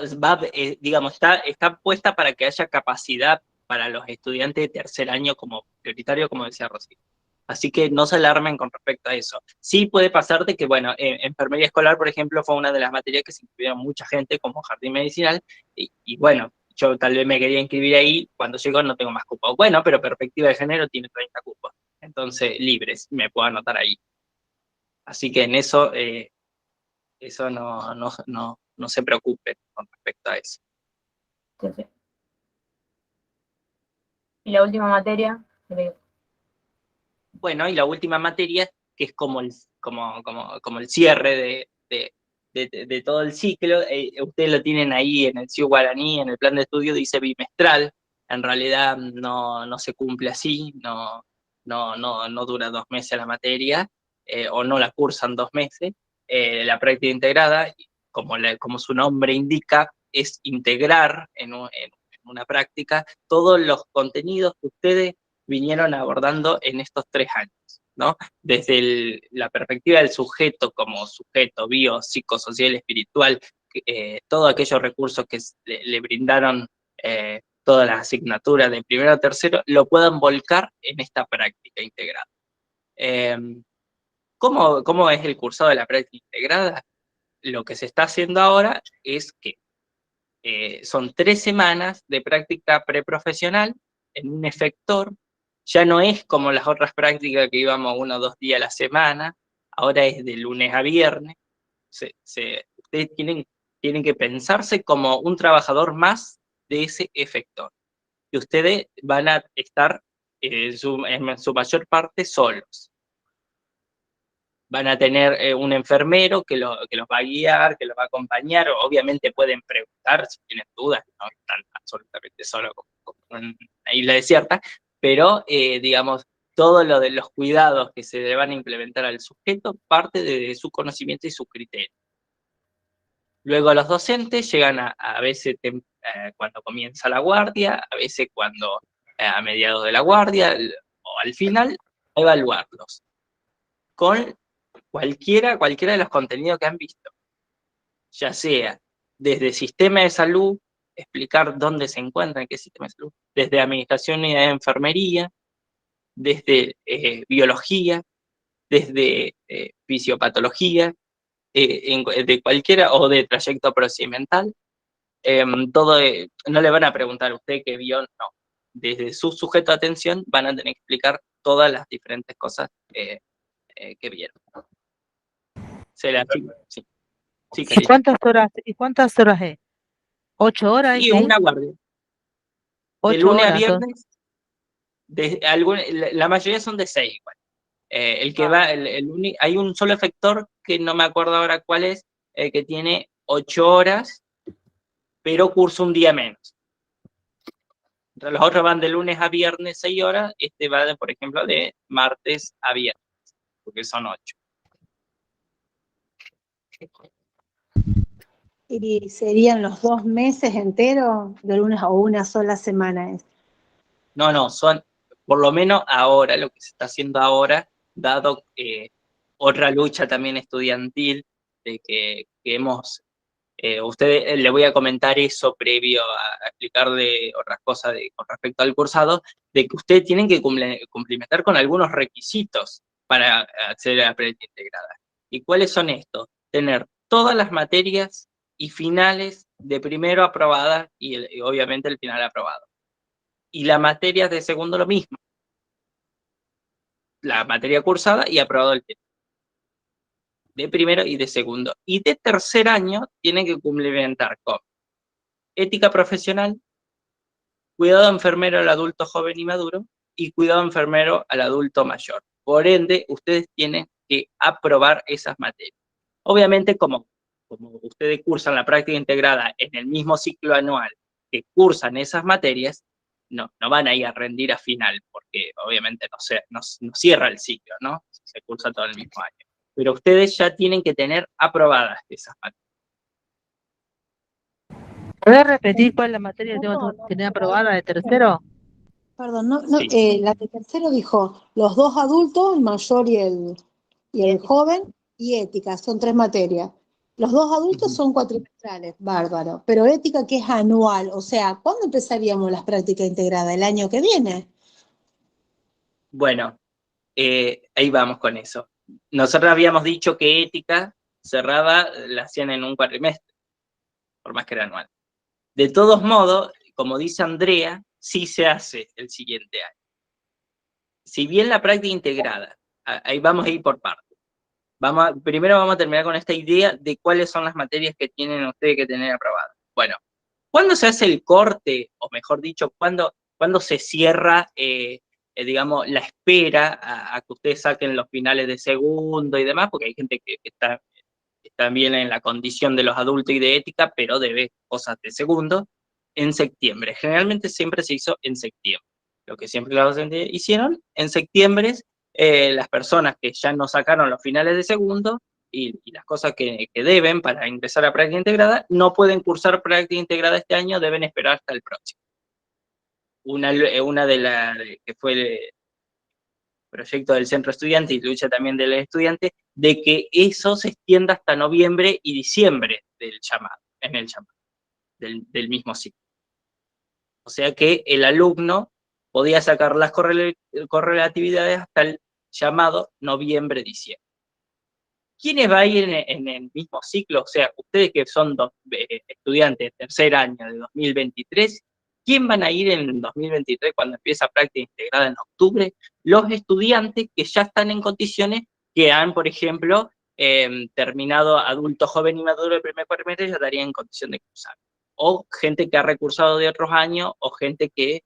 digamos, está puesta para que haya capacidad para los estudiantes de tercer año como prioritario, como decía Rosy. Así que no se alarmen con respecto a eso. Sí puede pasar de que, bueno, enfermería escolar, por ejemplo, fue una de las materias que se inscribieron mucha gente como jardín medicinal, y bueno, yo tal vez me quería inscribir ahí, cuando llego no tengo más cupos. Bueno, pero perspectiva de género tiene 30 cupos, entonces libres, me puedo anotar ahí. Así que en eso, no se preocupen con respecto a eso. Sí. Y la última materia, Bueno, y la última materia, que es como el cierre de todo el ciclo, ustedes lo tienen ahí en el CIU Guaraní, en el plan de estudio dice bimestral, en realidad no se cumple así, no dura 2 meses la materia, o no la cursan 2 meses. La práctica integrada, como su nombre indica, es integrar en una práctica todos los contenidos que ustedes vinieron abordando en estos 3 años, ¿no? Desde la perspectiva del sujeto como sujeto bio, psicosocial, espiritual, todos aquellos recursos que le brindaron todas las asignaturas de primero a tercero, lo puedan volcar en esta práctica integrada. ¿Cómo es el cursado de la práctica integrada? Lo que se está haciendo ahora es que son 3 semanas de práctica preprofesional en un efector. Ya no es como las otras prácticas que íbamos 1 o 2 días a la semana, ahora es de lunes a viernes. Ustedes tienen que pensarse como un trabajador más de ese efector. Y ustedes van a estar en su mayor parte solos. Van a tener un enfermero que los va a guiar, que los va a acompañar. Obviamente pueden preguntar si tienen dudas, no están absolutamente solos como en una isla desierta, pero digamos, todo lo de los cuidados que se le van a implementar al sujeto parte de su conocimiento y su criterio. Luego los docentes llegan a veces cuando comienza la guardia, a veces cuando a mediados de la guardia, o al final, a evaluarlos con cualquiera de los contenidos que han visto, ya sea desde sistema de salud, explicar dónde se encuentra, en qué sistema de salud, desde administración y de enfermería, desde biología, desde fisiopatología, de cualquiera, o de trayecto procedimental, todo, no le van a preguntar a usted qué vio, no. Desde su sujeto de atención van a tener que explicar todas las diferentes cosas que vieron. Sí. Sí, ¿Y cuántas horas es? 8 horas, y ¿sí? una guardia. De 8 lunes a horas, entonces. viernes, la mayoría son de 6 igual. El que va, hay un solo efector que no me acuerdo ahora cuál es, que tiene 8 horas, pero cursa un día menos. Entonces, los otros van de lunes a viernes 6 horas, este va, por ejemplo, de martes a viernes, porque son 8. ¿Y serían los 2 meses enteros de lunes o una sola semana? No, son, por lo menos ahora, lo que se está haciendo ahora, dado otra lucha también estudiantil, de que hemos, ustedes, le voy a comentar eso previo a explicar de otras cosas con respecto al cursado, de que ustedes tienen que cumplimentar con algunos requisitos para acceder a la práctica integrada. ¿Y cuáles son estos? Tener todas las materias y finales de primero aprobadas y obviamente el final aprobado. Y las materias de segundo lo mismo. La materia cursada y aprobado el tema. De primero y de segundo. Y de tercer año tienen que cumplimentar con ética profesional, cuidado enfermero al adulto joven y maduro, y cuidado enfermero al adulto mayor. Por ende, ustedes tienen que aprobar esas materias. Obviamente, como ustedes cursan la práctica integrada en el mismo ciclo anual que cursan esas materias, no van a ir a rendir a final, porque obviamente no cierra el ciclo, ¿no? Se cursa todo el mismo año. Pero ustedes ya tienen que tener aprobadas esas materias. ¿Puedes repetir cuál es la materia que tengo que tener aprobada de tercero? Perdón, Sí. la de tercero dijo los 2 adultos, el mayor y el joven, y ética, son 3 materias. Los 2 adultos son cuatrimestrales, bárbaro, pero ética que es anual, o sea, ¿cuándo empezaríamos las prácticas integradas? ¿El año que viene? Bueno, ahí vamos con eso. Nosotros habíamos dicho que ética cerrada la hacían en un cuatrimestre, por más que era anual. De todos modos, como dice Andrea, sí se hace el siguiente año. Si bien la práctica integrada, ahí vamos a ir por partes. Primero vamos a terminar con esta idea de cuáles son las materias que tienen ustedes que tener aprobadas. Bueno, ¿cuándo se hace el corte, o mejor dicho, cuándo ¿Cuándo se cierra, digamos, la espera a que ustedes saquen los finales de segundo y demás? Porque hay gente que está también en la condición de los adultos y de ética, pero debe cosas de segundo, en septiembre. Generalmente siempre se hizo en septiembre. Lo que siempre los docentes hicieron, en septiembre, las personas que ya no sacaron los finales de segundo y las cosas que deben para ingresar a práctica integrada, no pueden cursar práctica integrada este año, deben esperar hasta el próximo. Una de las que fue el proyecto del centro estudiante y lucha también del estudiante, de que eso se extienda hasta noviembre y diciembre del llamado, en el llamado del mismo ciclo. O sea que el alumno podía sacar las correlatividades hasta el llamado noviembre-diciembre. ¿Quiénes va a ir en el mismo ciclo? O sea, ustedes que son estudiantes de tercer año de 2023, ¿quién van a ir en 2023 cuando empieza práctica integrada en octubre? Los estudiantes que ya están en condiciones que han, por ejemplo, terminado adulto, joven y maduro el primer cuatrimestre, ya estarían en condición de cursar. O gente que ha recursado de otros años, o gente que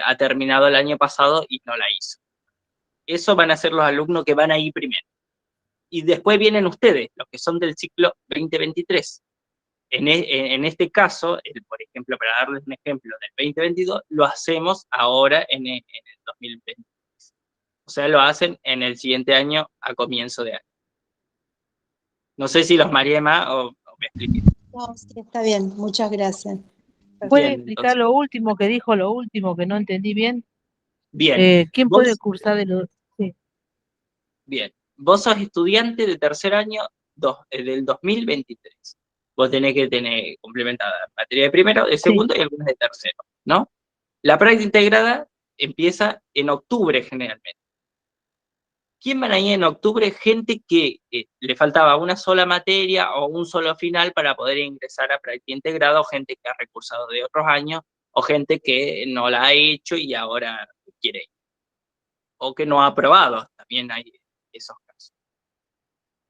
ha terminado el año pasado y no la hizo. Eso van a ser los alumnos que van a ir primero. Y después vienen ustedes, los que son del ciclo 2023. En este caso, por ejemplo, para darles un ejemplo del 2022, lo hacemos ahora en el 2023. O sea, lo hacen en el siguiente año a comienzo de año. No sé si los mareé más o me expliqué. No, sí, está bien, muchas gracias. ¿Puede Bien, explicar entonces, lo último que dijo, lo último que no entendí bien? bien, ¿Quién puede cursar sí, bien. Vos sos estudiante de tercer año del 2023. Vos tenés que tener complementada materia de primero, de sí, segundo y algunas de tercero, ¿no? La práctica integrada empieza en octubre generalmente. ¿Quién van a ir en octubre? Gente que le faltaba una sola materia o un solo final para poder ingresar a práctica integrada, o gente que ha recursado de otros años, o gente que no la ha hecho y ahora quiere ir, o que no ha aprobado, también hay esos casos.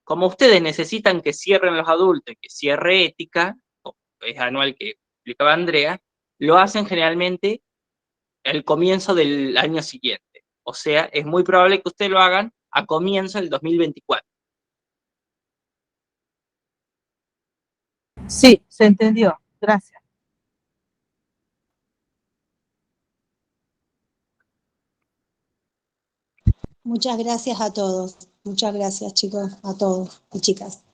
Como ustedes necesitan que cierren los adultos, que cierre ética, o es anual que explicaba Andrea, lo hacen generalmente al comienzo del año siguiente. O sea, es muy probable que ustedes lo hagan a comienzo del 2024. sí, se entendió. Gracias. Muchas gracias a todos. Muchas gracias, chicos, a todos y chicas.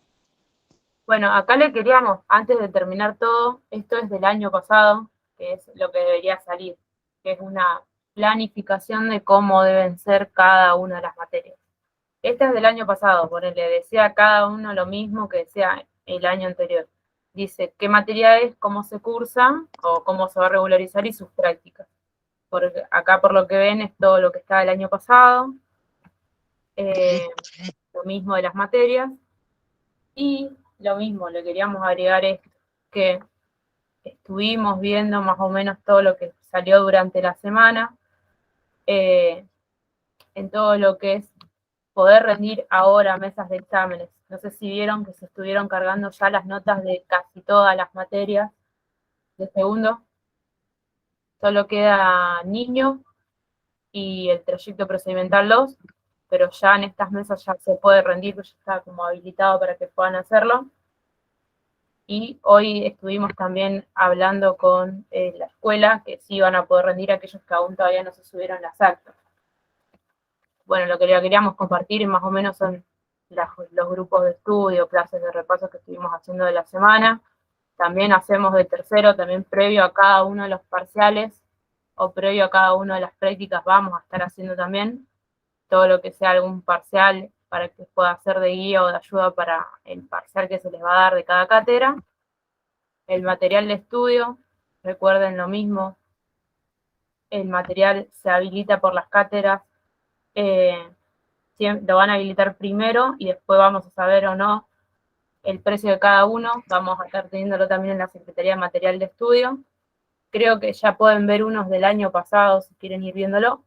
Bueno, acá le queríamos, antes de terminar todo, esto es del año pasado, que es lo que debería salir, que es una planificación de cómo deben ser cada una de las materias. Esta es del año pasado, por le decía a cada uno lo mismo que decía el año anterior. Dice qué materia es, cómo se cursa o cómo se va a regularizar y sus prácticas. Porque acá por lo que ven es todo lo que está del año pasado, lo mismo de las materias, y lo mismo, le queríamos agregar esto, que estuvimos viendo más o menos todo lo que salió durante la semana, en todo lo que es poder rendir ahora mesas de exámenes. No sé si vieron que se estuvieron cargando ya las notas de casi todas las materias de segundo. Solo queda niño y el trayecto procedimental 2, pero ya en estas mesas ya se puede rendir, ya está como habilitado para que puedan hacerlo. Y hoy estuvimos también hablando con la escuela, que sí van a poder rendir aquellos que aún todavía no se subieron las actas. Bueno, lo que queríamos compartir más o menos son los grupos de estudio, clases de repaso que estuvimos haciendo de la semana. También hacemos de tercero, también previo a cada uno de los parciales, o previo a cada una de las prácticas vamos a estar haciendo también todo lo que sea algún parcial para que pueda ser de guía o de ayuda para el parcial que se les va a dar de cada cátedra. El material de estudio, recuerden lo mismo, el material se habilita por las cátedras, lo van a habilitar primero y después vamos a saber o no el precio de cada uno, vamos a estar teniéndolo también en la Secretaría de Material de Estudio. Creo que ya pueden ver unos del año pasado si quieren ir viéndolo,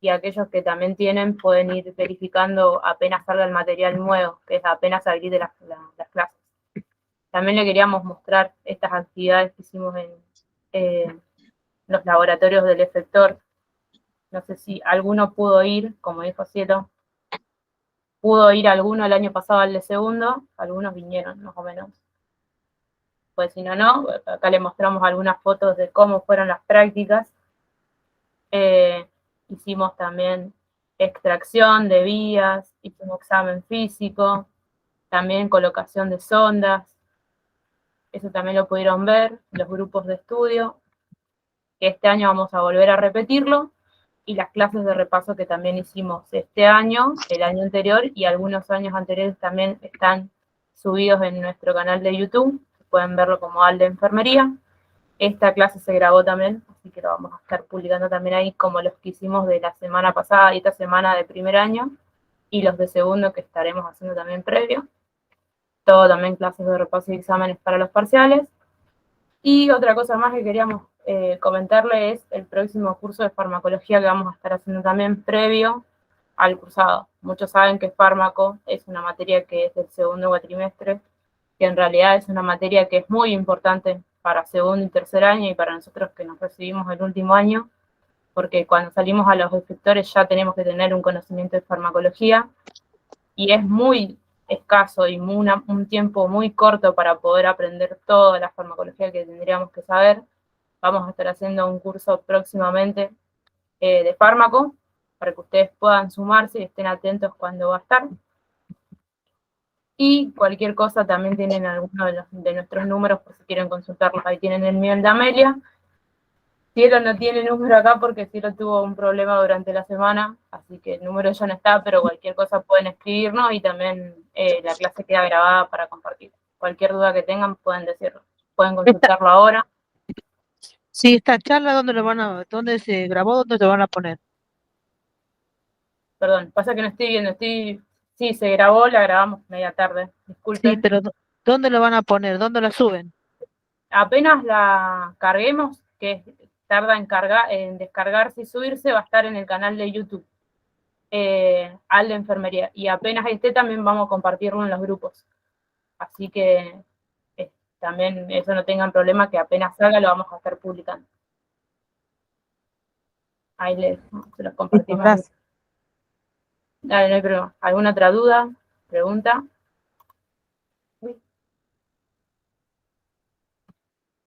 y aquellos que también tienen pueden ir verificando apenas salga el material nuevo, que es apenas habilite las clases. También le queríamos mostrar estas actividades que hicimos los laboratorios del efector. No sé si alguno pudo ir, como dijo Cielo, pudo ir alguno el año pasado al de segundo, algunos vinieron más o menos. Pues si no, no, acá le mostramos algunas fotos de cómo fueron las prácticas. Hicimos también extracción de vías, hicimos examen físico, también colocación de sondas. Eso también lo pudieron ver los grupos de estudio. Este año vamos a volver a repetirlo. Y las clases de repaso que también hicimos este año, el año anterior y algunos años anteriores también están subidos en nuestro canal de YouTube. Pueden verlo como ALDE Enfermería. Esta clase se grabó también, así que lo vamos a estar publicando también ahí, como los que hicimos de la semana pasada y esta semana de primer año, y los de segundo que estaremos haciendo también previo. Todo también clases de repaso y exámenes para los parciales. Y otra cosa más que queríamos comentarle es el próximo curso de farmacología que vamos a estar haciendo también previo al cursado. Muchos saben que fármaco es una materia que es del segundo cuatrimestre, que en realidad es una materia que es muy importante para segundo y tercer año y para nosotros que nos recibimos el último año, porque cuando salimos a los efectores ya tenemos que tener un conocimiento de farmacología y es muy escaso y un tiempo muy corto para poder aprender toda la farmacología que tendríamos que saber. Vamos a estar haciendo un curso próximamente de fármaco para que ustedes puedan sumarse y estén atentos cuando va a estar. Y cualquier cosa también tienen alguno de nuestros números por si quieren consultarlos. Ahí tienen el mío, el de Amelia. Cielo no tiene número acá porque Cielo tuvo un problema durante la semana, así que el número ya no está, pero cualquier cosa pueden escribirnos y también la clase queda grabada para compartir. Cualquier duda que tengan pueden decirlo. Pueden consultarlo ahora. Sí, esta charla, ¿dónde se grabó? ¿Dónde te van a poner? Perdón, pasa que no estoy viendo, sí, se grabó, la grabamos media tarde, Sí, disculpen. pero ¿dónde lo van a poner? ¿Dónde la suben? Apenas la carguemos, que tarda en descargarse y subirse, va a estar en el canal de YouTube, ALDE Enfermería. Y apenas esté también vamos a compartirlo en los grupos. Así que también eso no tengan problema, que apenas salga lo vamos a estar publicando. Ahí se los compartimos. Gracias. Dale, no hay problema. ¿Alguna otra duda? ¿Pregunta?